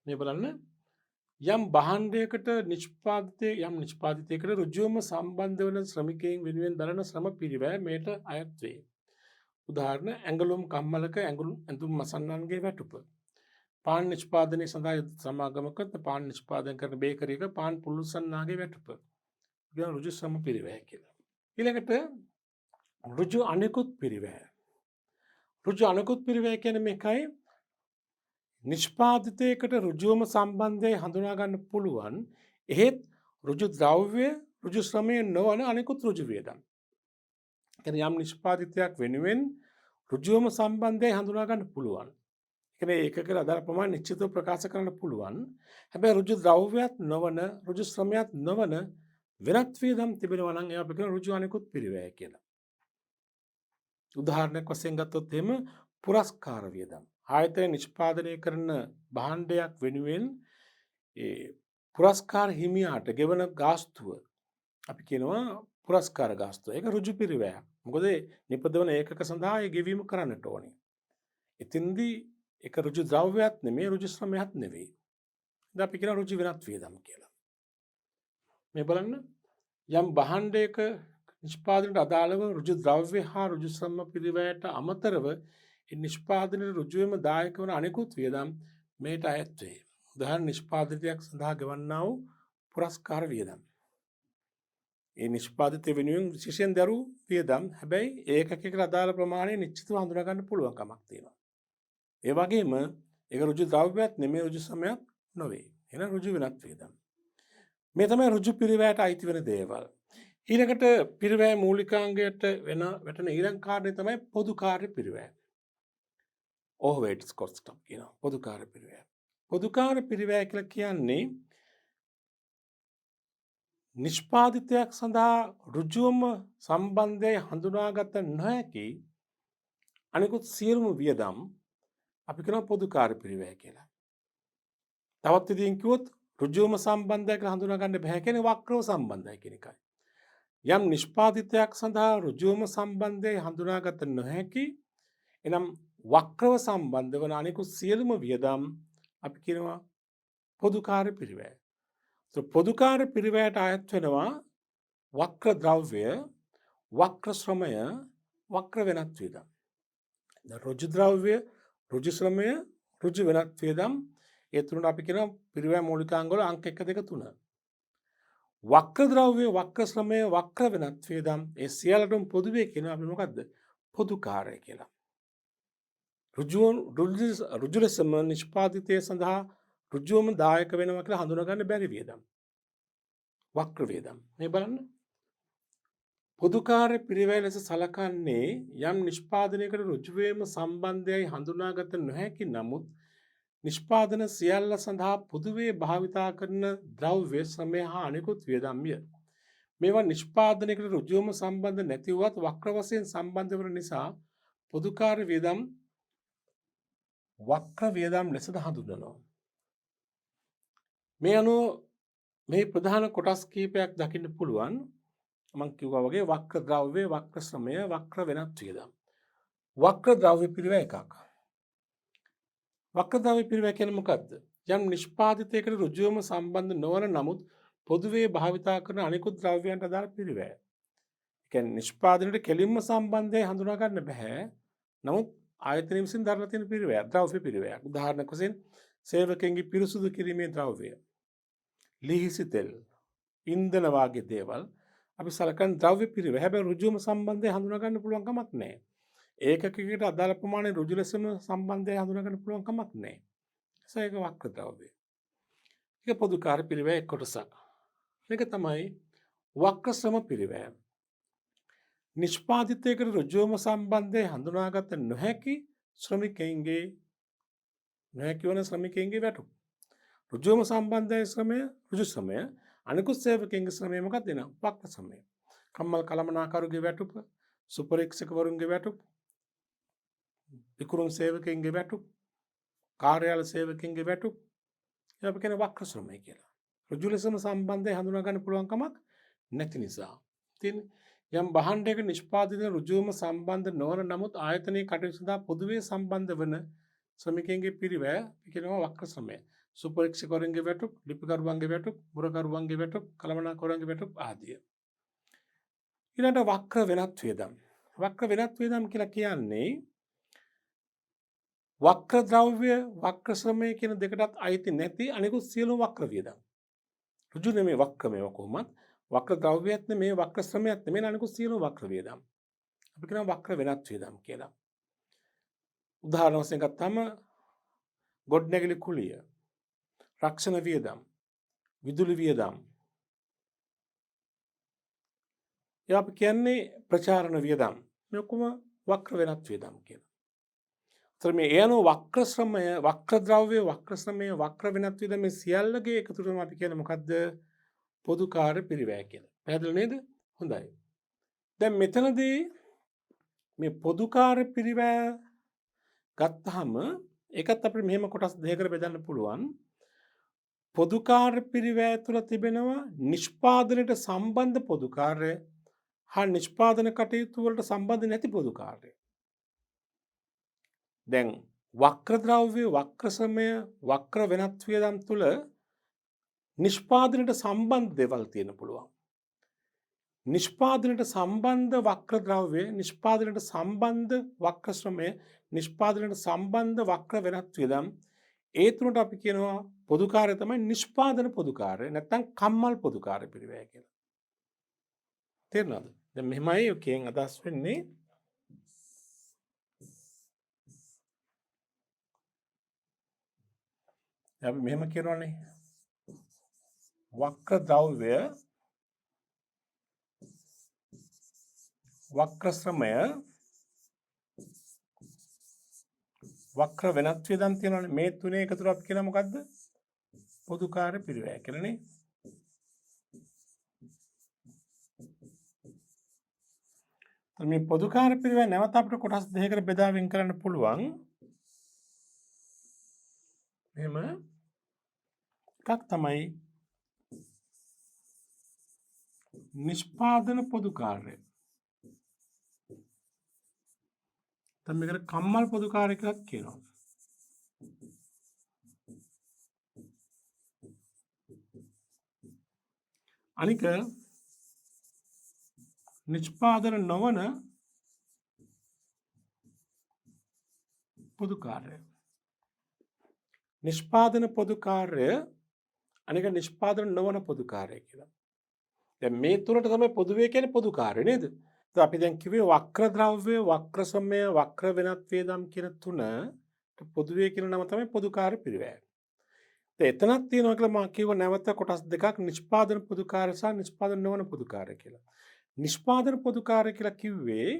මේ බලන්න යම් භාණ්ඩයකට නිෂ්පාදිතයකට ඍජුවම සම්බන්ධ වන ශ්‍රමිකයින් වෙනුවෙන් දරන ශ්‍රම පිරිවැය මේට අයත් වේ. උදාහරණ ඇඟලුම් කම්මලක ඇඳුම් මසන්නන්ගේ වැටුප. පාන් නිෂ්පාදනය සඳහා සමාගමක පාන් නිෂ්පාදනය කරන බේකරියක පාන් පුලුස්සන්නාගේ වැටුප. කියන ඍජු ශ්‍රම පිරිවැය කියලා. ඊළඟට ඍජු අනෙකුත් පිරිවැය. ඍජු අනෙකුත් පිරිවැය කියන්නේ මේකයි නිෂ්පාදිතයකට ඍජුවම සම්බන්ධය හඳුනා ගන්න පුළුවන්. එහෙත් ඍජු ද්‍රව්‍ය ඍජු ශ්‍රමය නොවන අනෙකුත් ඍජු වියදම්. කියන්නේ යම් නිෂ්පාදිතයක් වෙනුවෙන් ඍජුවම සම්බන්ධය හඳුනා ගන්න පුළුවන්. කියන්නේ ඒකක අදාළ ප්‍රමාණය නිශ්චිතව ප්‍රකාශ කරන්න පුළුවන්. හැබැයි ඍජු ද්‍රව්‍යයක් නොවන ඍජු ශ්‍රමයක් නොවන වෙනත් වියදම් තිබෙනවා නම් ඒවා අපි කියන ඍජු අනෙකුත් පිරිවැය කියලා. උදාහරණයක් වශයෙන් ගත්තොත් එහෙම පුරස්කාර වියදම්. ආයතනය නිෂ්පාදනය කරන භාණ්ඩයක් වෙනුවෙන් ඒ පුරස්කාර හිමියාට ගෙවන ගාස්තුව අපි කියනවා පුරස්කාර ගාස්තුව. ඒක ඍජු පිරිවැයක්. මොකද නිපදවන ඒකක සඳහා ඒ ගෙවීම කරන්නට ඕනේ. එතෙන්දී ඒක ඍජු ද්‍රව්‍යයක් නෙමෙයි ඍජු ශ්‍රමයක් නෙවෙයි. දැන් අපි කියන ඍජු වෙනත් වියදම් කියලා. මේ බලන්න යම් භාණ්ඩයක නිෂ්පාදනයට අදාළව ඍජු ද්‍රව්‍ය හා ඍජු ශ්‍රම පිරිවැයට අමතරව නිෂ්පාදනයේ ඍජුවම දායක වන අනෙකුත් වියදම් මේට අයත් වේ. උදාහරණ නිෂ්පාදිතයක් සඳහා ගෙවන්නා වූ පුරස්කාර වියදම්. ඒ නිෂ්පාදිතය වෙනුවෙන් විශේෂයෙන් දරූ වියදම් හැබැයි ඒකකයකට අදාළ ප්‍රමාණය නිශ්චිතව හඳුනා ගන්න පුළුවන් කමක් තියෙනවා. ඒ වගේම ඒක ඍජු ද්‍රව්‍යයක් නෙමෙයි ඍජු ශ්‍රමයක් නොවේ. එහෙනම් ඍජු වෙනත් වියදම්. මේ තමයි රුජු පිරිවැයට අයිති වෙන දේවල්. ඊළඟට පිරිවැය මූලිකාංගයට වැටෙන ඊළඟ කාරණේ තමයි පොදු කාර්ය පිරිවැය. ඕවර්හෙඩ්ස් කොස්ට් කියනවා පොදු කාර්ය පිරිවැය. පොදු කාර්ය පිරිවැය කියලා කියන්නේ නිෂ්පාදිතයක් සඳහා ඍජුවම සම්බන්ධය හඳුනාගත නොහැකි අනිකුත් සියලුම වියදම් අපි කියනවා පොදු කාර්ය පිරිවැය කියලා. තවත් විදිහකින් කිව්වොත් ඍජුවම සම්බන්ධය කියලා හඳුනා ගන්න බෑ කියන්නේ වක්‍රව සම්බන්ධය කියන එකයි. යම් නිෂ්පාදිතයක් සඳහා ඍජුවම සම්බන්ධය හඳුනාගත නොහැකි එනම් වක්‍රව සම්බන්ධ වන අනිකුත් සියලුම වියදම් අපි කියනවා පොදු කාර්ය පිරිවැය. පොදු කාර්ය පිරිවැයට අයත් වෙනවා වක්‍ර ද්‍රව්‍ය, වක්‍ර ශ්‍රමය, වක්‍ර වෙනත් වියදම්. ඍජු ද්‍රව්‍ය, ඍජු ශ්‍රමය, ඍජු වෙනත් වියදම් ඒ තුනට අපි කියනවා පිරිවැය මූලිකාංග වල අංක 1 2 3. වක්‍ර ද්‍රව්‍ය, වක්‍ර ශ්‍රමය, වක්‍ර වෙනත් වියදම් ඒ සියල්ලටම පොදුවේ කියනවා අපි මොකද්ද? පොදු කාර්ය කියලා. ඍජු ලෙසම නිෂ්පාදිතය සඳහා ඍජුවම දායක වෙනවා කියලා හඳුනා ගන්න බැරි වියදම්. වක්‍ර වියදම්. මේ බලන්න. පොදු කාර්ය පිරිවැය ලෙස සලකන්නේ යම් නිෂ්පාදනයකට ඍජුවේම සම්බන්ධයයි හඳුනාගත නොහැකි නමුත් නිෂ්පාදන සියල්ල සඳහා පොදුවේ භාවිතා කරන ද්‍රව්‍ය ශ්‍රමය හා අනෙකුත් වියදම්ය. මේවා නිෂ්පාදනයකට ඍජුවම සම්බන්ධ නැති වුවත් වක්‍ර වශයෙන් සම්බන්ධ වන නිසා පොදුකාර වියදම් වක්‍ර වියදම් ලෙසද හඳුන්වනවා. මේ අනුව මේ ප්‍රධාන කොටස් කීපයක් දකින්න පුළුවන්. මම කිව්වා වගේ වක්‍ර ද්‍රව්‍ය, වක්‍ර ශ්‍රමය, වක්‍ර වෙනත් වියදම්. වක්‍ර ද්‍රව්‍ය පිරිවැය එකක්. වක්‍ර ද්‍රව්‍ය පිරිවැය කියන්නේ මොකක්ද? යම් නිෂ්පාදිතයකට ඍජුවම සම්බන්ධ නොවන නමුත් පොදුවේ භාවිතා කරන අනෙකුත් ද්‍රව්‍යයන්ට අදාළ පිරිවැය. ඒ කියන්නේ නිෂ්පාදනයට කෙලින්ම සම්බන්ධය හඳුනා ගන්න බෑ. නමුත් ආයතනය විසින් දරලා තියෙන පිරිවැය, ද්‍රව්‍ය පිරිවැයක්. උදාහරණයක් වශයෙන් සේවකයන්ගේ පිරිසුදු කිරීමේ ද්‍රව්‍ය, ලිහිසි තෙල්, ඉන්ධන වාගේ දේවල් අපි සලකන ද්‍රව්‍ය පිරිවැය. හැබැයි ඍජුවම සම්බන්ධය හඳුනා ගන්න පුළුවන් කමක් නැහැ. ඒකකයකට අදාළ ප්‍රමාණය ඍජු ලෙසම සම්බන්ධය හඳුනා ගන්න පුළුවන් කමක් නැහැ. ඒක වක්‍ර ද්‍රව්‍ය. ඒක පොදුකාර පිරිවැය කොටසක්. මේක තමයි වක්‍ර ශ්‍රම පිරිවැය. නිෂ්පාදිතයකට ඍජුවම සම්බන්ධය හඳුනාගත නොහැකි ශ්‍රමිකයින්ගේ නොහැකි වන ශ්‍රමිකයින්ගේ වැටුප්. ඍජුවම සම්බන්ධය ශ්‍රමය ඍජු ශ්‍රමය. අනිකුත් සේවකයන්ගේ ශ්‍රමය මොකක්ද වෙනවා? වක්‍ර ශ්‍රමය. කම්මල් කළමනාකරුගේ වැටුප, සුපරීක්ෂකවරුන්ගේ වැටුප, විකුණුම් සේවකයන්ගේ වැටුප, කාර්යාල සේවකයන්ගේ වැටුප, ඒවා අපි කියන වක්‍ර ශ්‍රමය කියලා. ඍජු ලෙසම සම්බන්ධය හඳුනා ගන්න පුළුවන් කමක් නැති නිසා. ඉතින් යම් භාණ්ඩයක නිෂ්පාදිත ඍජුවම සම්බන්ධ නොවන නමුත් ආයතනයේ කටයුතු සඳහා පොදුවේ සම්බන්ධ වන ශ්‍රමිකයන්ගේ පිරිවැය අපි කියනවා වක්‍ර ශ්‍රමය. සුපරීක්ෂකවරුන්ගේ වැටුප, ලිපිකරුවන්ගේ වැටුප, මුරකරුවන්ගේ වැටුප, කළමනාකරුවන්ගේ වැටුප ආදිය. ඊළඟට වක්‍ර වෙනත් වියදම්. වක්‍ර වෙනත් වියදම් කියලා කියන්නේ වක්‍ර ද්‍රව්‍ය, වක්‍ර ශ්‍රමය කියන දෙකටත් අයිති නැති අනිකුත් සියලු වක්‍ර වියදම්. ඍජු නෙමෙයි වක්‍ර මේවා කොහොමත්. වක්‍ර ද්‍රව්‍යයත් නෙමෙයි, වක්‍ර ශ්‍රමයත් නෙමෙයි, අනිකුත් සියලු වක්‍ර වියදම්. අපි කියනවා වක්‍ර වෙනත් වියදම් කියලා. උදාහරණ වශයෙන් ගත්තාම ගොඩනැගිලි කුලිය, රක්ෂණ වියදම්, විදුලි වියදම්. ඒවා අපි කියන්නේ ප්‍රචාරණ වියදම්. මේ ඔක්කොම වක්‍ර වෙනත් වියදම් කියලා. ඒතර මේ ඒ අනුව වක්‍ර ශ්‍රමය, වක්‍ර ද්‍රව්‍ය, වක්‍ර ශ්‍රමය, වක්‍ර වෙනත් වියදම් මේ සියල්ලගේ එකතුවම අපි කියන්නේ මොකද්ද? පොදුකාර පිරිවැය කියලා. පැහැදිලි නේද? හොඳයි. දැන් මෙතනදී මේ පොදුකාර පිරිවැය ගත්තාම ඒකත් අපිට මෙහෙම කොටස් දෙකකට බෙදන්න පුළුවන්. පොදුකාර පිරිවැය තුළ තිබෙනවා නිෂ්පාදනයට සම්බන්ධ පොදුකාර්ය හා නිෂ්පාදන කටයුතු වලට සම්බන්ධ නැති පොදුකාර්ය. දැන් වක්‍ර ද්‍රව්‍ය, වක්‍ර ශ්‍රමය, වක්‍ර වෙනත් වියදම් තුළ නිෂ්පාදනයට සම්බන්ධ දේවල් තියෙන්න පුළුවන්. නිෂ්පාදනයට සම්බන්ධ වක්‍ර ද්‍රව්‍ය, නිෂ්පාදනයට සම්බන්ධ වක්‍ර ශ්‍රමය, නිෂ්පාදනයට සම්බන්ධ වක්‍ර වෙනත් වියදම්, ඒ තුනට අපි කියනවා පොදුකාර්ය තමයි නිෂ්පාදන පොදුකාර්ය නැත්නම් කම්මල් පොදුකාර්ය පිරිවැය කියලා. තේරුණාද? දැන් මෙහෙමයි ඔකෙන් අදහස් වෙන්නේ. අපි මෙහෙම කියනවානේ. වක්‍ර ද්‍රව්‍ය, වක්‍ර ශ්‍රමය, වක්‍ර වෙනත් වියදම් තියෙනවානේ. මේ තුනේ එකතුව අපි කියන මොකද්ද? පොදුකාර්ය පිරිවැය කියලානේ. මේ පොදුකාර්ය පිරිවැය නැවත අපිට කොටස් දෙකකට බෙදා වෙන් කරන්න පුළුවන්. එහෙම එකක් තමයි නිෂ්පාදන පොදුකාර්ය. දැන් මේකට කම්මල් පොදුකාර්ය කියලා කියනවා. අනික නිෂ්පාදන නොවන පොදුකාර්ය. නිෂ්පාදන පොදුකාර්ය අනික නිෂ්පාදන නොවන පොදුකාර්ය කියලා. දැන් මේ තුනට තමයි පොදුවේ කියන්නේ පොදුකාර්ය නේද? දැන් අපි දැන් කිව්වේ වක්‍ර ද්‍රව්‍ය, වක්‍ර ශ්‍රමය, වක්‍ර වෙනත් වියදම් කියන තුනට පොදුවේ කියන නම තමයි පොදුකාර්ය පිරිවැය. එතනක් තියෙනවා කියලා මම කිව්ව නැවත කොටස් දෙකක් නිෂ්පාදන පොදුකාර්ය සහ නිෂ්පාදන නොවන පොදුකාර්ය කියලා. නිෂ්පාදන පොදුකාර්ය කියලා කිව්වේ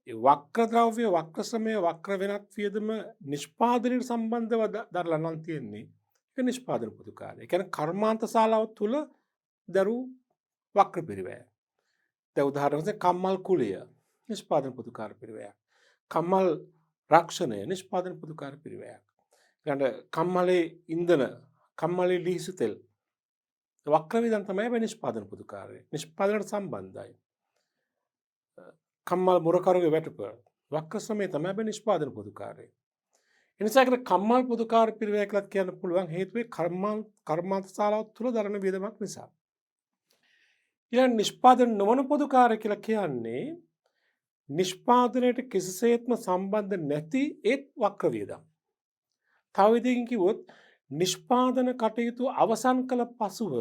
වක්‍ර ද්‍රව්‍ය, වක්‍ර ශ්‍රමය, වක්‍ර වෙනත් වියදම නිෂ්පාදනයට සම්බන්ධව දරලා නම් තියෙන්නේ. ඒක නිෂ්පාදන පොදුකාර්ය. ඒ කියන්නේ කර්මාන්ත ශාලාව තුල දරු වක්‍ර පිරිවැය. දැන් උදාහරණයක් වශයෙන් කම්මල් කුලය නිෂ්පාදන පොදුකාර පිරිවැයක්. කම්මල් රක්ෂණය නිෂ්පාදන පොදුකාර පිරිවැයක්. ඊළඟට කම්මලේ ඉන්ධන, කම්මලේ ලීසි තෙල් වක්‍ර වියදම් තමයි මේ නිෂ්පාදන පොදුකාරය. නිෂ්පාදනයට සම්බන්ධයි. කම්මල් මුරකරුගේ වැටුප වක්‍ර ශ්‍රමය තමයි මේ නිෂ්පාදන පොදුකාරය. එනිසා කම්මල් පොදුකාර පිරිවැය කියලා කියන්න පුළුවන් හේතුවේ කර්මාන්ත ශාලාව තුළ දරන වියදමක් නිසා. ඊළඟ නිෂ්පාදන නොවන පොදුකාරය කියලා කියන්නේ නිෂ්පාදනයට කිසිසේත්ම සම්බන්ධ නැති ඒත් වක්‍ර වියදම්. තව විදිහකින් කිව්වොත් නිෂ්පාදන කටයුතු අවසන් කළ පසුව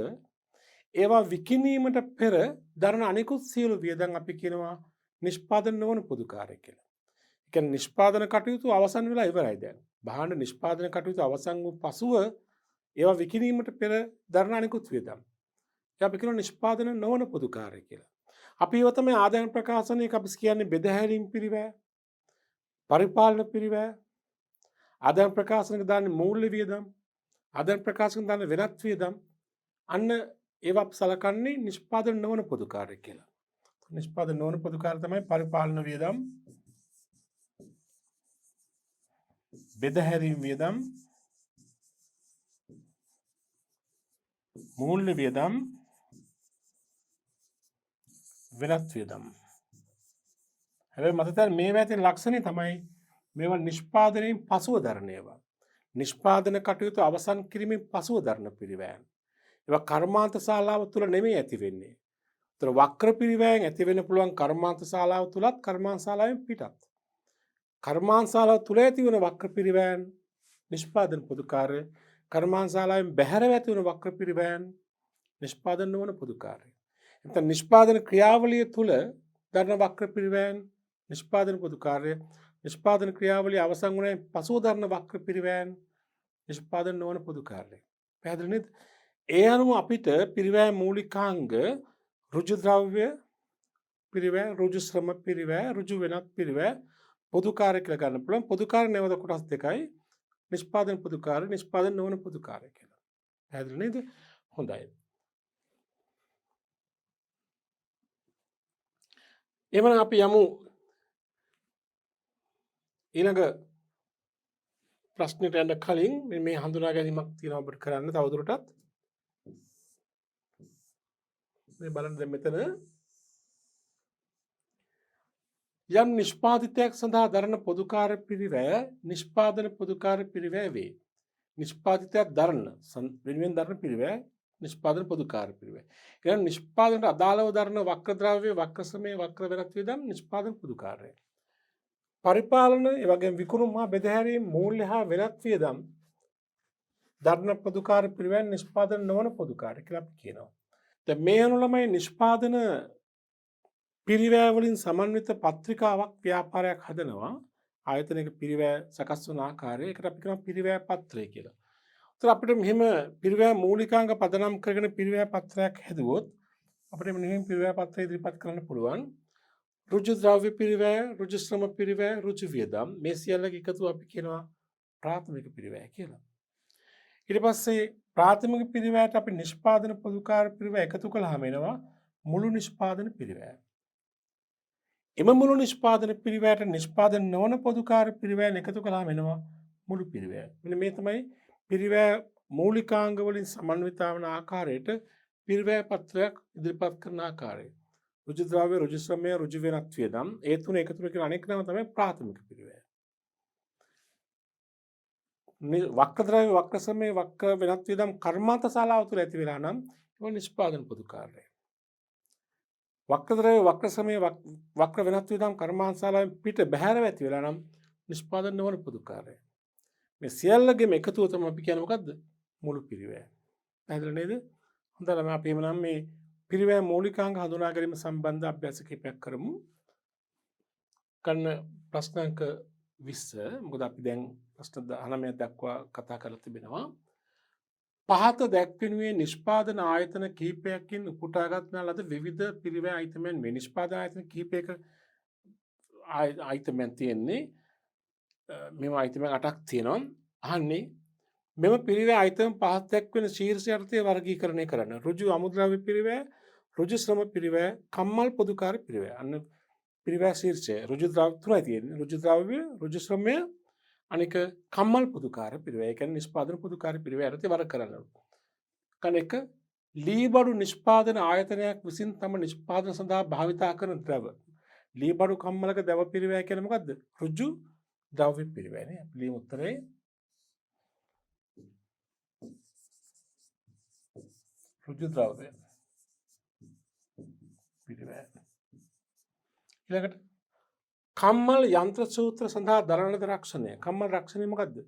ඒවා විකිණීමට පෙර දරන අනෙකුත් සියලු වියදම් අපි කියනවා නිෂ්පාදන නොවන පොදුකාරය කියලා. ඒ කියන්නේ නිෂ්පාදන කටයුතු අවසන් වෙලා ඉවරයි දැන්. භාණ්ඩ නිෂ්පාදන කටයුතු අවසන් වූ පසුව ඒවා විකිණීමට පෙර දරන අනෙකුත් වියදම්. ඒක අපි කියනවා නිෂ්පාදන නොවන පොදුකාරය කියලා. අපි ඒව තමයි ආදායම් ප්‍රකාශනයක අපි කියන්නේ බෙදහැරීම් පිරිවැය, පරිපාලන පිරිවැය, ආදායම් ප්‍රකාශනයක දාන්නේ මූල්‍ය වියදම්, ආදායම් ප්‍රකාශනයක දාන්නේ වෙනත් වියදම්. අන්න ඒවා සලකන්නේ නිෂ්පාදන නොවන පොදුකාරය කියලා. නිෂ්පාදන නොවන පොදුකාරය තමයි පරිපාලන වියදම්, බෙදහැරීම් වියදම්, මූල්‍ය වියදම්, වෙනත් වියදම්. හැබැයි මතක මේවා තියෙන ලක්ෂණය තමයි මේවා නිෂ්පාදනයෙන් පසුව දරන ඒවා. නිෂ්පාදන කටයුතු අවසන් කිරීමෙන් පසුව දරන පිරිවැයන්. ඒවා කර්මාන්ත ශාලාව තුළ නෙමෙයි ඇති වෙන්නේ. ඒතර වක්‍ර පිරිවැයෙන් ඇති වෙන්න පුළුවන් කර්මාන්ත ශාලාව තුලත් කර්මාන්ත ශාලාවෙන් පිටත්. කර්මාන්ත ශාලාව තුල ඇති වෙන වක්‍ර පිරිවැයන් නිෂ්පාදන පොදුකාරය, කර්මාන්ත ශාලාවෙන් බැහැරව ඇති වෙන වක්‍ර පිරිවැයන් නිෂ්පාදන නොවන පොදුකාරය. එතන නිෂ්පාදන ක්‍රියාවලිය තුල දරන වක්‍ර පිරිවැයන් නිෂ්පාදන පොදුකාරය, නිෂ්පාදන ක්‍රියාවලිය අවසන් වුණායින් පසුව දරන වක්‍ර පිරිවැයන් නිෂ්පාදන නොවන පොදුකාරය. පැහැදිලි නේද? ඒ අනුව අපිට පිරිවැය මූලිකාංග ඍජු ද්‍රව්‍ය පිරිවැය, ඍජු ශ්‍රම පිරිවැය, ඍජු වෙනත් පිරිවැය, පොදුකාරය කියලා ගන්න පුළුවන්. පොදුකාරය නැවත කොටස් දෙකයි. නිෂ්පාදන පොදුකාරය, නිෂ්පාදන නොවන පොදුකාරය කියලා. පැහැදිලි නේද? හොඳයි. එමනම් අපි යමු ඊළඟ ප්‍රශ්නෙට යන්න කලින් මේ හඳුනා ගැනීමක් තියෙනවා අපිට කරන්න තවදුරටත්. මේ බලන්න දැන් මෙතන යම් නිෂ්පාදිතයක් සඳහා දරන පොදුකාර පිරිවැය නිෂ්පාදන පොදුකාර පිරිවැය වේ. නිෂ්පාදිතයක් දරන වෙනුවෙන් දරන පිරිවැය නිෂ්පාදන පොදුකාර පිරිවැය. එහෙනම් නිෂ්පාදනට අදාළව දරන වක්‍ර ද්‍රව්‍ය, වක්‍ර ශ්‍රමය, වක්‍ර වෙනත් වියදම් නිෂ්පාදන පොදුකාරය. පරිපාලන ඒ වගේම විකුණුම් හා බෙදහැරීම් මූල්‍ය හා වෙනත් වියදම් දරන පොදුකාර පිරිවැය නිෂ්පාදන නොවන පොදුකාරය කියලා අපි කියනවා. දැන් මේ අනුව ළමයි නිෂ්පාදන පිරිවැය වලින් සමන්විත පත්‍රිකාවක් ව්‍යාපාරයක් හදනවා. ආයතනයක පිරිවැය සකස් වන ආකාරය ඒකට අපි කියනවා පිරිවැය පත්‍රය කියලා. ඒතර අපිට මෙහෙම පිරිවැය මූලිකාංග පදනම් කරගෙන පිරිවැය පත්‍රයක් හැදුවොත් අපිට මෙහෙම පිරිවැය පත්‍රය ඉදිරිපත් කරන්න පුළුවන්. ඍජු ද්‍රව්‍ය පිරිවැය, ඍජු ශ්‍රම පිරිවැය, ඍජු වියදම් මේ සියල්ලක එකතුව අපි කියනවා ප්‍රාථමික පිරිවැය කියලා. ඊට පස්සේ ප්‍රාථමික පිරිවැයට අපි නිෂ්පාදන පොදුකාර පිරිවැය එකතු කළාම එනවා මුළු නිෂ්පාදන පිරිවැය. එම මුළු නිෂ්පාදන පිරිවැයට නිෂ්පාදන නොවන පොදුකාර පිරිවැය එකතු කළාම එනවා මුළු පිරිවැය. මෙන්න මේ තමයි පිරිවැය මූලිකාංග වලින් සමන්විත වන ආකාරයට පිරිවැය පත්‍රයක් ඉදිරිපත් කරන ආකාරය. ඍජු ද්‍රව්‍ය, ඍජු ශ්‍රමය, ඍජු වෙනත් වියදම් ඒ තුන එකතු කරන අනෙක් නම තමයි ප්‍රාථමික පිරිවැය. වක්‍ර ද්‍රව්‍ය, වක්‍ර ශ්‍රමය, වක්‍ර වෙනත් වියදම් කර්මාන්ත ශාලාව තුළ ඇති වෙලා නම් ඒක නිෂ්පාදන පොදුකාරය. වක්‍ර ද්‍රව්‍ය, වක්‍ර ශ්‍රමය, වක්‍ර වෙනත් වියදම් කර්මාන්ත ශාලාවෙන් පිට බැහැරව ඇති වෙලා නම් නිෂ්පාදන නොවන පොදුකාරය. මේ සියල්ලගෙම එකතුව තමයි අපි කියන්නේ මොකද්ද? මුළු පිරිවැය. පැහැදිලි නේද? හොඳයි ළමයි අපි එhmenan මේ පිරිවැය මූලිකාංග හඳුනා ගැනීම සම්බන්ධ අභ්‍යාස කිහිපයක් කරමු. කන්න ප්‍රශ්න අංක 20 මොකද අපි දැන් ප්‍රශ්න 19 දක්වා කතා කරලා තිබෙනවා. පහත දැක්වෙනුයේ නිෂ්පාදන ආයතන කිහිපයකින් උපුටාගත් ලද විවිධ පිරිවැය අයිතමෙන් මේ නිෂ්පාදන ආයතන කිහිපයක අයිතමෙන් තියෙන්නේ මෙම අයිතමෙන් 8ක් තියෙනවා. අහන්නේ මෙම පිරිවැය අයිතම පහත දැක්වෙන ශීර්ෂ යටතේ වර්ගීකරණය කරන්න. ඍජු අමුද්‍රව්‍ය පිරිවැය, ඍජු ශ්‍රම පිරිවැය කම්මල් පොදුකාර පිරිවැය. අන්න පිරිවැය ශීර්ෂය ඍජු ද්‍රව්‍ය තුනයි තියෙන්නේ. ඍජු ද්‍රව්‍ය, ඍජු ශ්‍රමය, අනික කම්මල් පොදුකාර පිරිවැය. ඒ කියන්නේ නිෂ්පාදන පොදුකාර පිරිවැය යටතේ වර්ග කරන්න. කණක ලීබඩු නිෂ්පාදන ආයතනයක් විසින් තම නිෂ්පාදන සඳහා භාවිතා කරන ද්‍රව. ලීබඩු කම්මලක දැව පිරිවැය කියන්නේ මොකද්ද? ඍජු ද්‍රව්‍ය පිරිවැයනේ. අපි ලියමු උත්තරේ. ඍජු ද්‍රව්‍ය පිරිවැය. ඊළඟට කම්මල් යන්ත්‍ර සූත්‍ර සඳහා දරන ලද රක්ෂණය. කම්මල් රක්ෂණය මොකද්ද?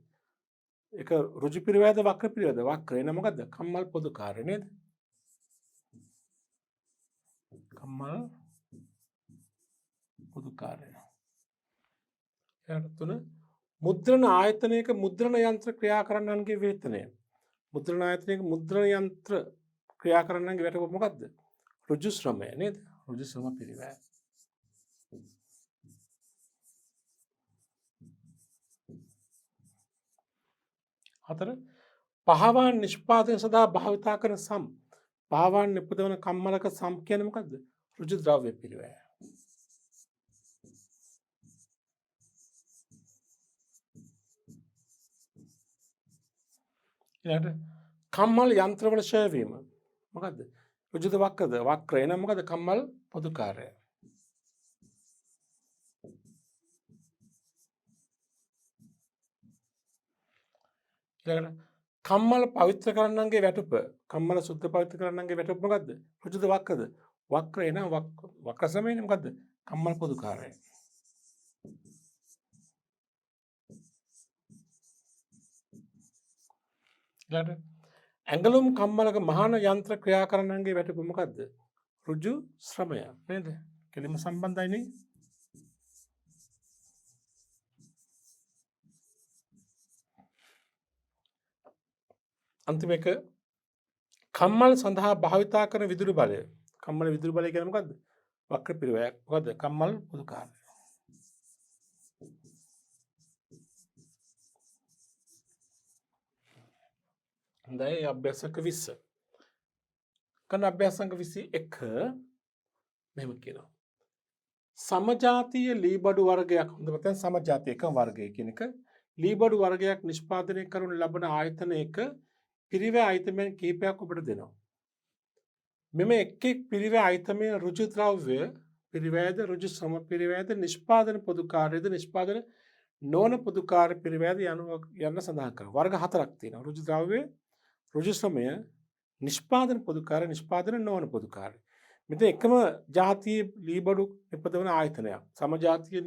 ඒක ඍජු පිරිවැයද වක්‍ර පිරිවැයද? වක්‍ර. එන මොකද්ද? කම්මල් පොදුකාරය නේද? කම්මල් පොදුකාරය. ඊළඟට 3 මුද්‍රණ ආයතනයක මුද්‍රණ යන්ත්‍ර ක්‍රියා කරන්නන්ගේ වේතනය. මුද්‍රණ ආයතනයක මුද්‍රණ යන්ත්‍ර ක්‍රියා කරන්නන්ගේ වැටුප මොකද්ද? ඍජු ශ්‍රමය නේද? ඍජු ශ්‍රම පිරිවැය. 4 පහවාන් නිෂ්පාදනය සඳහා භාවිතා කරන සම්. පහවාන් නිපදවන කම්මලක සම් කියන්නේ මොකද්ද? ඍජු ද්‍රව්‍ය පිරිවැය. ඊළඟට කම්මල් යන්ත්‍රවල ක්ෂය වීම මොකද්ද? ඍජුද වක්‍රද? වක්‍ර. එනම් මොකද්ද? කම්මල් පොදුකාරය. ඊළඟට කම්මල පවිත්‍ර කරන්නන්ගේ වැටුප. කම්මල සුද්ධ පවිත්‍ර කරන්නන්ගේ වැටුප මොකද්ද? ඍජුද වක්‍රද? වක්‍ර. එනම් වක්‍ර සමයනේ මොකද්ද? කම්මල් පොදුකාරය. ඊළඟට ඇඟලුම් කම්මලක මහාන යන්ත්‍ර ක්‍රියා කරන්නන්ගේ වැටුප මොකද්ද? ඍජු ශ්‍රමය නේද? කෙලිම සම්බන්ධයිනේ. අන්තිම එක කම්මල් සඳහා භාවිතා කරන විදුලි බලය. කම්මල විදුලි බලය කියන්නේ මොකද්ද? වක්‍ර පිරිවැයක්. මොකද්ද? කම්මල් පොදුකාරය. හොඳයි අභ්‍යාසක 20. කන අභ්‍යාසක 21 මෙහෙම කියනවා. සමජාතීය ලීබඩු වර්ගයක් හොඳ මතෙන් සමජාතීය එකම වර්ගය කියන එක ලීබඩු වර්ගයක් නිෂ්පාදනය කරනු ලබන ආයතනයක පිරිවැය අයිතමයන් කිහිපයක් ඔබට දෙනවා. මෙම එක් එක් පිරිවැය අයිතමය ඍජු ද්‍රව්‍ය පිරිවැයද ඍජු සම පිරිවැයද නිෂ්පාදන පොදුකාරයද නිෂ්පාදන නොවන පොදුකාර පිරිවැයද යන්න සඳහන් කරනවා. වර්ග හතරක් තියෙනවා. ඍජු ද්‍රව්‍ය, ඍජු සමය, නිෂ්පාදන පොදුකාර, නිෂ්පාදන නොවන පොදුකාරය. මෙතන එකම ජාතියේ ලීබඩු නිපදවන ආයතනයක්. සමජාතීය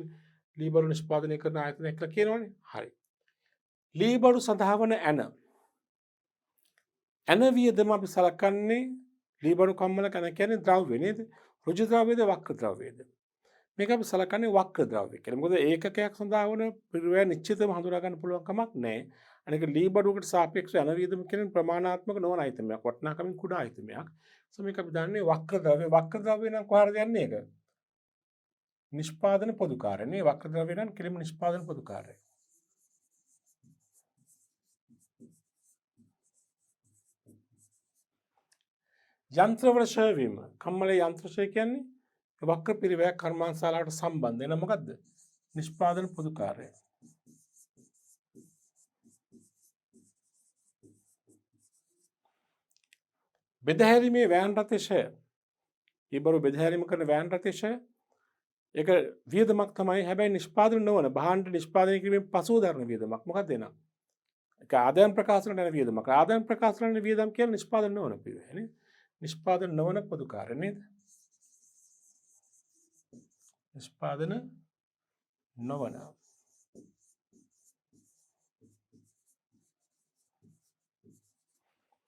ලීබඩු නිෂ්පාදනය කරන ආයතනයක් කියලා කියනවනේ. හරි. ලීබඩු සඳහා වන ඇන. ඇන වියදම අපි සලකන්නේ ලීබඩු කම්මලක ඇන කියන්නේ ද්‍රව්‍ය නේද? ඍජු ද්‍රව්‍යද වක්‍ර ද්‍රව්‍යද? මේක අපි සලකන්නේ වක්‍ර ද්‍රව්‍ය කියලා. මොකද ඒකකයක් සඳහා වන පිරිවැය නිශ්චිතව හඳුනා ගන්න පුළුවන් කමක් නැහැ. අනික ලීබඩුවකට සාපේක්ෂව ඇන වියදම කියන්නේ ප්‍රමාණාත්මක නොවන අයිතමයක්. වටිනාකමින් කුඩා අයිතමයක්. මේක අපි දන්නේ වක්‍ර ද්‍රව්‍ය. වක්‍ර ද්‍රව්‍ය නම් කොහරද යන්නේ ඒක? නිෂ්පාදන පොදුකාරය නේ. වක්‍ර ද්‍රව්‍ය නම් කෙලිම නිෂ්පාදන පොදුකාරය. යන්ත්‍රවල ක්ෂය වීම. කම්මලේ යන්ත්‍ර ක්ෂය කියන්නේ වක්‍ර පිරිවැයක් කර්මාන්තශාලාවට සම්බන්ධ වෙන මොකද්ද? නිෂ්පාදන පොදුකාරය. බෙදහැරීමේ වෑන් රථයේ ක්ෂය. ඊබරු බෙදහැරීම කරන වෑන් රථයේ ක්ෂය ඒක වියදමක් තමයි. හැබැයි නිෂ්පාදන නොවන භාණ්ඩ නිෂ්පාදනය කිරීමෙන් පසුව දරන වියදමක්. මොකක්ද එනවා? ඒක ආදායම් ප්‍රකාශනට යන වියදමක්. ආදායම් ප්‍රකාශනට යන වියදම් කියන්නේ නිෂ්පාදන නොවන පිරිවැය නේ. නිෂ්පාදන නොවන පොදුකාරය නේද? නිෂ්පාදන නොවන.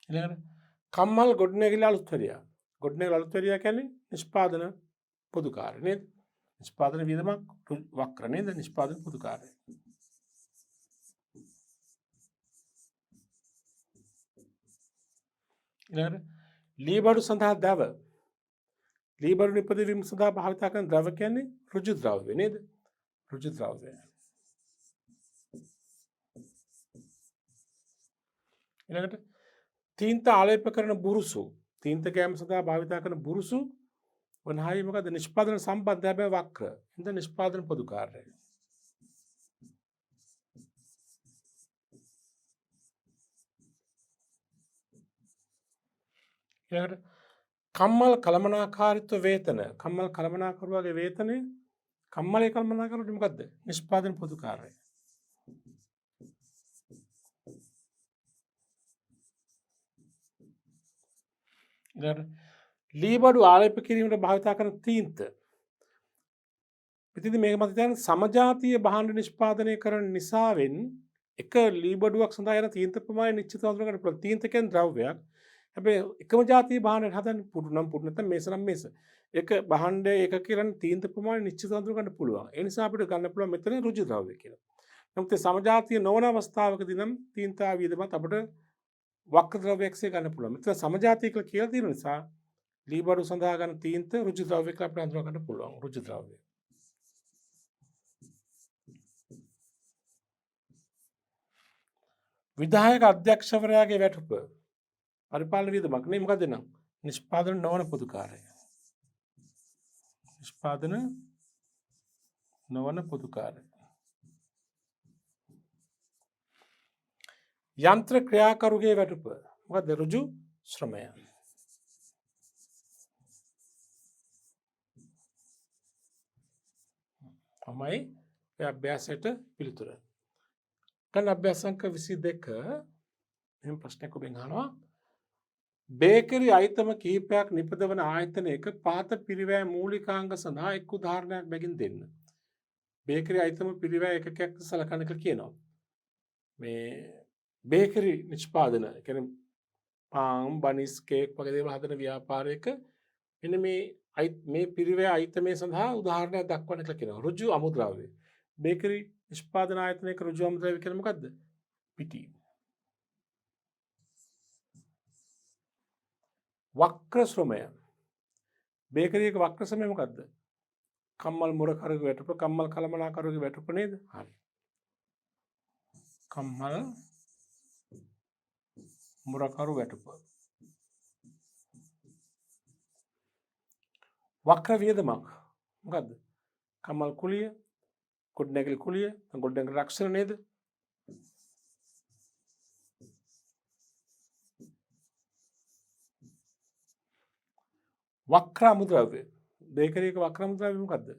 ඊළඟට කම්මල් ගොඩනැගිලි අලුත්වැඩියා. ගොඩනැගිලි අලුත්වැඩියා කියන්නේ නිෂ්පාදන පොදුකාරය නේද? නිෂ්පාදන වියදමක් වක්‍ර නේද? නිෂ්පාදන පොදුකාරය. ඊළඟට ලීබඩු සඳහා දැව. ලීබඩු නිපදවීම සඳහා භාවිත කරන ද්‍රව කියන්නේ ඍජු ද්‍රව්‍ය නේද? ඍජු ද්‍රව්‍ය. ඊළඟට තීන්ත ආලේප කරන බුරුසු. තීන්ත කෑම සඳහා භාවිතා කරන බුරුසු වනහායි මොකද නිෂ්පාදන සම්බන්ධ හැබැයි වක්‍ර. හින්දා නිෂ්පාදන පොදු කාර්යය. ඊළඟට කම්මල් කළමනාකාරීත්ව වේතන. කම්මල් කළමනාකරුවාගේ වේතනය කම්මලේ කළමනාකරුවාට මොකද්ද? නිෂ්පාදන පොදු කාර්යය. ලීබඩු ආලේප කිරීමට භාවිතා කරන තීන්ත. ඉතින් මේක මත දැන් සමජාතීය භාණ්ඩ නිෂ්පාදනය කරන නිසාවෙන් එක ලීබඩුවක් සඳහා යන තීන්ත ප්‍රමාණය නිශ්චිත අඳුරගන්න පුළුවන්. තීන්ත කියන්නේ ද්‍රව්‍යයක්. හැබැයි එකම ජාතිය භාණ්ඩයක් හදන්න පුඩු නම් පුඩු නැත්නම් මේස නම් මේස. එක භාණ්ඩ එක කියන තීන්ත ප්‍රමාණය නිශ්චිත අඳුරගන්න පුළුවන්. ඒ නිසා අපිට ගන්න පුළුවන් මෙතන ඍජු ද්‍රව්‍ය කියලා. නමුත් සමජාතීය නොවන අවස්ථාවකදී නම් තීන්තා වියදමත් අපිට වක්‍ර ද්‍රව්‍යයක්සේ ගන්න පුළුවන්. මෙතන සමජාතීය කියලා තියෙන නිසා ලීබඩු සඳහා ගන්න තීන්ත ඍජු ද්‍රව්‍ය කියලා අපිට අඳුර ගන්න පුළුවන්. ඍජු ද්‍රව්‍ය. විධායක අධ්‍යක්ෂවරයාගේ වැටුප පරිපාලන වියදමක් නේ මොකද නම් නිෂ්පාදන නොවන පොදු කාර්යය. නිෂ්පාදන නොවන පොදු කාර්යය. යන්ත්‍ර ක්‍රියාකරුගේ වැටුප මොකද ඍජු ශ්‍රමය. තමයි ඒ අභ්‍යාසයට පිළිතුර. ගන්න අභ්‍යාස අංක 22 මෙහෙම ප්‍රශ්නයක් ඔබෙන් අහනවා. බේකරි අයිතම කිහිපයක් නිපදවන ආයතනයක පහත පිරිවැය මූලිකාංග සඳහා එක් උදාහරණයක් බැගින් දෙන්න. බේකරි අයිතම පිරිවැය එකකයක් සලකන එක කියනවා. මේ බේකරි නිෂ්පාදන කියන්නේ පාන් බනිස් කේක් වගේ දේවල් හදන ව්‍යාපාරයක මෙන්න මේ පිරිවැය අයිතමේ සඳහා උදාහරණයක් දක්වන්න කියලා කියනවා. ඍජු අමුද්‍රව්‍ය. බේකරි නිෂ්පාදන ආයතනයක ඍජු අමුද්‍රව්‍ය කියන්නේ මොකද්ද? පිටි. වක්‍ර ශ්‍රමය. බේකරි එක වක්‍ර ශ්‍රමය මොකද්ද? කම්මල් මුරකරුගේ වැටුප, කම්මල් කළමනාකරුගේ වැටුප නේද? හරි. කම්මල් මුරකරු වැටුප. වක්‍ර වියදමක් මොකද්ද? කම්මල් කුලිය, ගොඩනැගිලි කුලිය, ගොඩනැගිලි රක්ෂණ නේද? වක්‍ර අමුද්‍රව්‍ය. බේකරි එක වක්‍ර අමුද්‍රව්‍ය මොකද්ද?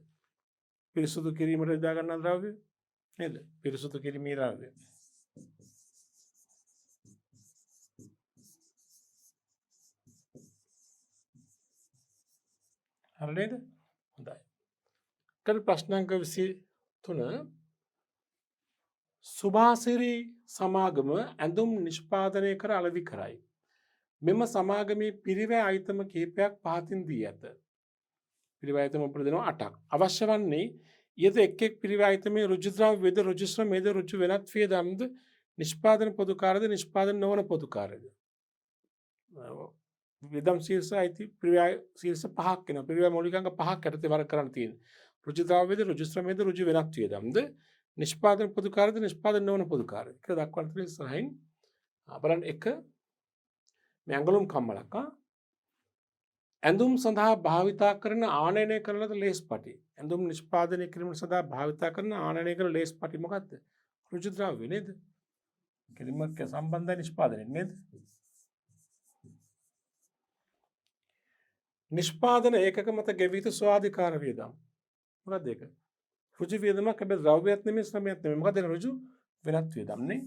පිරිසුදු කිරීමට යොදා ගන්නා ද්‍රව්‍ය නේද? පිරිසුදු කිරීමේ ද්‍රව්‍ය. හරි නේද? හොඳයි. කල් ප්‍රශ්නාංක 23 සුභාසිරි සමාගම ඇඳුම් නිෂ්පාදනය කර අලෙවි කරයි. මෙම සමාගමේ පිරිවැය අයිතම කිහිපයක් පහතින් දී ඇත. පිරිවැය අයිතම අපිට දෙනවා 8ක්. අවශ්‍ය වන්නේ ඊට එක් එක් පිරිවැය අයිතමේ ඍජු ද්‍රව්‍ය වේද ඍජු ශ්‍රමයේද ඍජු වෙනත් වියදම්ද නිෂ්පාදන පොදු කාර්යද නිෂ්පාදන නොවන පොදු කාර්යද. වියදම් ශීර්ෂ අයිති පිරිවැය ශීර්ෂ 5ක් වෙනවා. පිරිවැය මූලිකාංග 5ක් යටතේ වර්ග කරන්න තියෙනවා. ඍජු ද්‍රව්‍යද ඍජු ශ්‍රමයේද ඍජු වෙනත් වියදම්ද නිෂ්පාදන පොදු කාර්යද නිෂ්පාදන නොවන පොදු කාර්යද කියලා දක්වන්න තියෙන ඉස්සරහින් බලන්න එක මේ ඇඟලුම් කම්මලක් ඇඳුම් සඳහා භාවිතා කරන ආනයනය කරන ලද ලේස් පටි. ඇඳුම් නිෂ්පාදනය කිරීම සඳහා භාවිතා කරන ආනයනය කරන ලේස් පටි මොකද්ද? ඍජු ද්‍රව්‍ය නේද? කිරීමක් සම්බන්ධයි නිෂ්පාදනය නේද? නිෂ්පාදන ඒකක මත ගෙවී යුතු ස්වාධිකාර වියදම්. මොකද්ද ඒක? ඍජු වියදමක් හැබැයි ද්‍රව්‍යයක් නෙමෙයි ශ්‍රමයක් නෙමෙයි. මොකද ඍජු වෙනත් වියදම් නේ.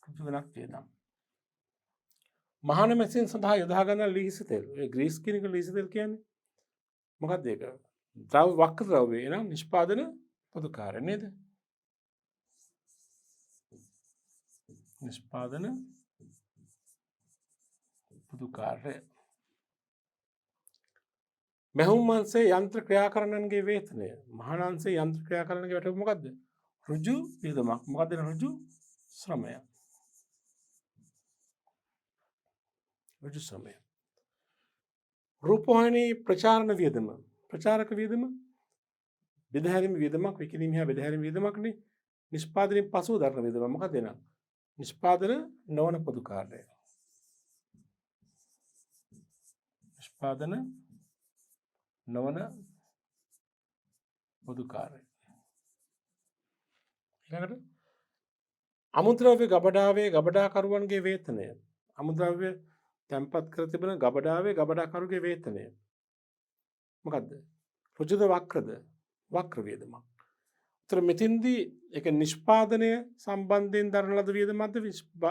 ඍජු වෙනත් වියදම්. මහාන මැසින් සඳහා යොදා ගන්න ලීසි තෙල්. ඒ ග්‍රීස් කියන එක ලීසි තෙල් කියන්නේ. මොකක්ද ඒක? ද්‍රව්‍ය වක්‍ර ද්‍රව්‍ය එනම් නිෂ්පාදන පොදු කාර්ය නේද? නිෂ්පාදන පොදු කාර්ය. මෙහුම් අංශයේ යන්ත්‍ර ක්‍රියාකරණන්ගේ වේතනය. මහාන අංශයේ යන්ත්‍ර ක්‍රියාකරණන්ගේ වැටුප මොකද්ද? ඍජු වියදමක්. මොකද්ද ඍජු ශ්‍රමය. ඍජු ශ්‍රමය. රූපවාහිනී ප්‍රචාරණ වියදම. ප්‍රචාරක වියදම බෙදහැරීම වියදමක් විකිණීම හා බෙදහැරීම වියදමක් නේ. නිෂ්පාදනයේ පසුව දරන වියදම මොකක්ද එනම්? නිෂ්පාදන නොවන පොදු කාර්යය. නිෂ්පාදන නොවන පොදු කාර්ය. ඊළඟට අමුද්‍රව්‍ය ගබඩාවේ ගබඩාකරුවන්ගේ වේතනය. අමුද්‍රව්‍ය තැන්පත් කර තිබෙන ගබඩාවේ ගබඩාකරුගේ වේතනය. මොකද්ද? ඍජුද වක්‍රද? වක්‍ර වියදමක්. උතර මෙතෙන්දී ඒක නිෂ්පාදනය සම්බන්ධයෙන් දරන ලද වියදමක්ද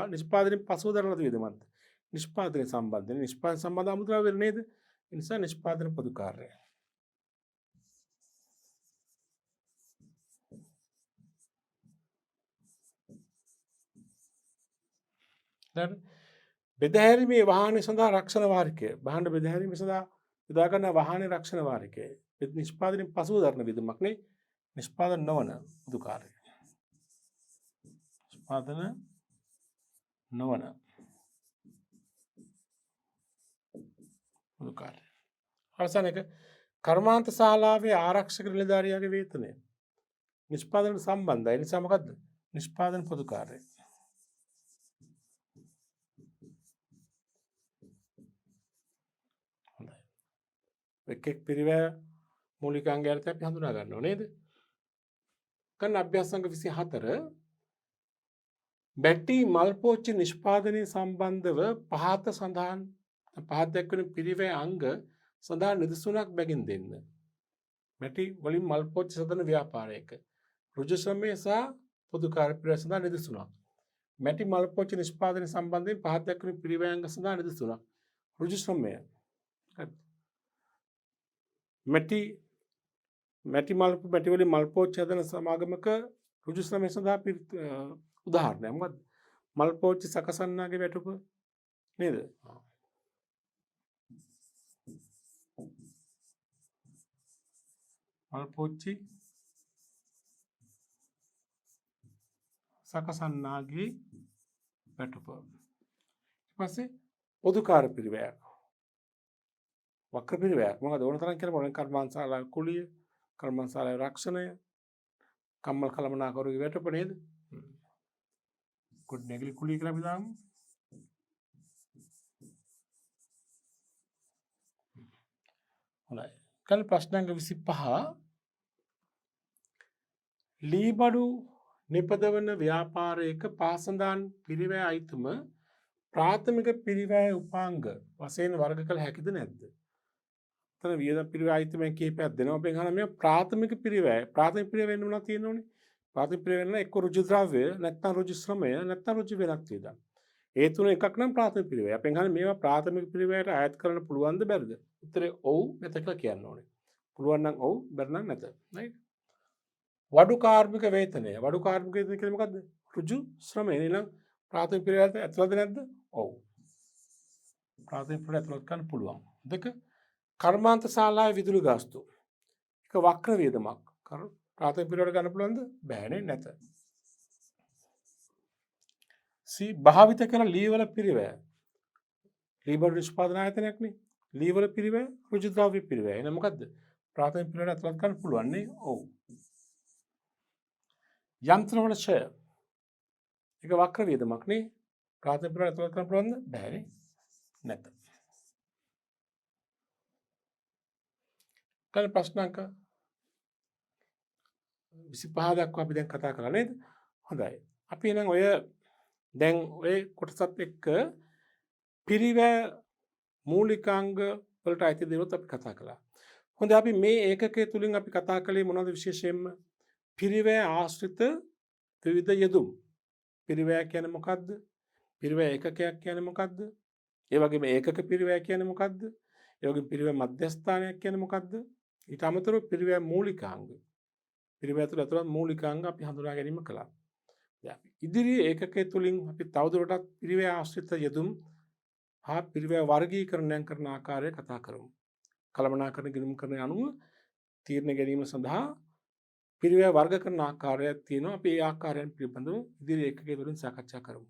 නිෂ්පාදනයෙන් පසුව දරන ලද වියදමක්ද? නිෂ්පාදනය සම්බන්ධයෙන් නිෂ්පාදන සම්බන්ධ අමුද්‍රව්‍ය නේද? ඒ නිසා නිෂ්පාදන පොදු කාර්යය. බෙදහැරීමේ වාහනය සඳහා රක්ෂණ වාරිකය. භාණ්ඩ බෙදහැරීම සඳහා යොදා ගන්න වාහනේ රක්ෂණ වාරිකය. නිෂ්පාදනයෙන් පසුව දරන වියදමක් නේ. නිෂ්පාදන නොවන පොදු කාර්යය. නිෂ්පාදන නොවන පොදු කාර්යය. අවසාන එක කර්මාන්ත ශාලාවේ ආරක්ෂක නිලධාරියාගේ වේතනය. නිෂ්පාදනට සම්බන්ධයි. ඒ නිසා මොකද්ද? නිෂ්පාදන පොදු කාර්යය. එක් පිරිවැය මූලික අංගයන්ට අපි හඳුනා ගන්නවා නේද? කන්න අභ්‍යාසංග 24 බැටි මල් පෝච්චි නිෂ්පාදනය සම්බන්ධව පහත සඳහන් පහත දක්වන පිරිවැය අංග සඳහා නිදසුනක් බැගින් දෙන්න. බැටි වලින් මල් පෝච්චි සදන ව්‍යාපාරයක ඍජු ශ්‍රමය සහ පොදු කාර්ය පිරිවැය සඳහා නිදසුනක්. මැටි මල් පෝච්චි නිෂ්පාදනය සම්බන්ධයෙන් පහත දක්වන පිරිවැය අංග සඳහා නිදසුනක්. ඍජු ශ්‍රමය. මැටි වලින් මල් පෝච්චි හදන සමාගමක ඍජු ශ්‍රමය සඳහා උදාහරණයක් මොකද්ද? මල් පෝච්චි සකසන්නාගේ වැටුප නේද? මල් පෝච්චි සකසන්නාගේ වැටුප. ඊට පස්සේ පොදු කාර්ය පිරිවැයක්. වක්‍ර පිරිවැයක්. මොකද ඕන තරම් කියලා මොන කර්මාන්තශාලාවේ කුලිය, කර්මාන්තශාලාවේ රක්ෂණය, කම්මල් කළමනාකරුගේ වැටුප නේද? කුඩ් නැගිලි කුලිය කියලා අපි දාමු. හොඳයි. කල් ප්‍රශ්නාංග 25 ලීබඩු නිපදවන ව්‍යාපාරයක පාසඳාන් පිරිවැය අයිතම ප්‍රාථමික පිරිවැය උපාංග වශයෙන් වර්ග කළ හැකිද නැද්ද? එතන වියදම් පිරිවැය අයිතමෙන් කීපයක් දෙනවා. අපි අහන මේ ප්‍රාථමික පිරිවැය වෙන්න මොනවද තියෙනවනේ? ප්‍රාථමික පිරිවැය වෙන එක්ක ඍජු ද්‍රව්‍ය, නැත්නම් ඍජු ශ්‍රමය, නැත්නම් ඍජු වෙනත් වියදම්. ඒ තුන එකක් නම් ප්‍රාථමික පිරිවැය. අපි අහන්නේ මේවා ප්‍රාථමික පිරිවැයට අයත් කරන්න පුළුවන්ද බැරිද? උත්තරේ ඔව් නැත කියලා කියන්න ඕනේ. පුළුවන් නම් ඔව්, බැරි නම් නැත. right? වඩු කාර්මික වේතනය. වඩු කාර්මික වේතනය කියන්නේ මොකද්ද? ඍජු ශ්‍රමය. එහෙනම් ප්‍රාථමික පිරිවැයට ඇතුළත්ද නැද්ද? ඔව්. ප්‍රාථමික පිරිවැයට ඇතුළත් කරන්න පුළුවන්. දෙක කර්මාන්ත ශාලාවේ විදුලි ගාස්තු. එක වක්‍ර වියදමක්. ප්‍රාථමික පිරිවැයට ගන්න පුළුවන්ද? බෑනේ නැත. භාවිත කරන ලීවල පිරිවැය. ලීබඩු නිෂ්පාදන ආයතනයක් නේ. ලීවල පිරිවැය ඍජු ද්‍රව්‍ය පිරිවැය. එහෙනම් මොකද්ද? ප්‍රාථමික පිරිවැයට ඇතුළත් කරන්න පුළුවන් නේ. ඔව්. යන්ත්‍රවල ඡය. ඒක වක්‍ර වියදමක් නේ. ප්‍රාථමික පිරිවැයට ඇතුළත් කරන්න පුළුවන්ද? බෑනේ. නැත. කල ප්‍රශ්නාංක 25 දක්වා අපි දැන් කතා කරලා නේද? හොඳයි. අපි එහෙනම් දැන් ඔය කොටසත් එක්ක පිරිවැය මූලිකාංග වලට අයිති දේවල් අපි කතා කළා. හොඳයි අපි මේ ඒකකයේ තුලින් අපි කතා කළේ මොනවද විශේෂයෙන්ම? පිරිවැය ආශ්‍රිත විවිධ යෙදුම්. පිරිවැය කියන්නේ මොකද්ද? පිරිවැය ඒකකයක් කියන්නේ මොකද්ද? ඒ වගේම ඒකක පිරිවැය කියන්නේ මොකද්ද? ඒ වගේම පිරිවැය මධ්‍යස්ථානයක් කියන්නේ මොකද්ද? ඊට අමතරව පිරිවැය මූලිකාංග. පිරිවැය තුළ ඇතුළත් මූලිකාංග අපි හඳුනා ගැනීම කළා. ඉදිරි ඒකකයේ තුලින් අපි තවදුරටත් පිරිවැය ආශ්‍රිත යෙදුම් හා පිරිවැය වර්ගීකරණයන් කරන ආකාරය කතා කරමු. කළමනාකරණ ගිණුම් කරන අනුව තීරණ ගැනීම සඳහා පිරිවැය වර්ග කරන ආකාරයක් තියෙනවා. අපි ඒ ආකාරයන් පිළිබඳව ඉදිරි ඒකකයේ තුලින් සාකච්ඡා කරමු.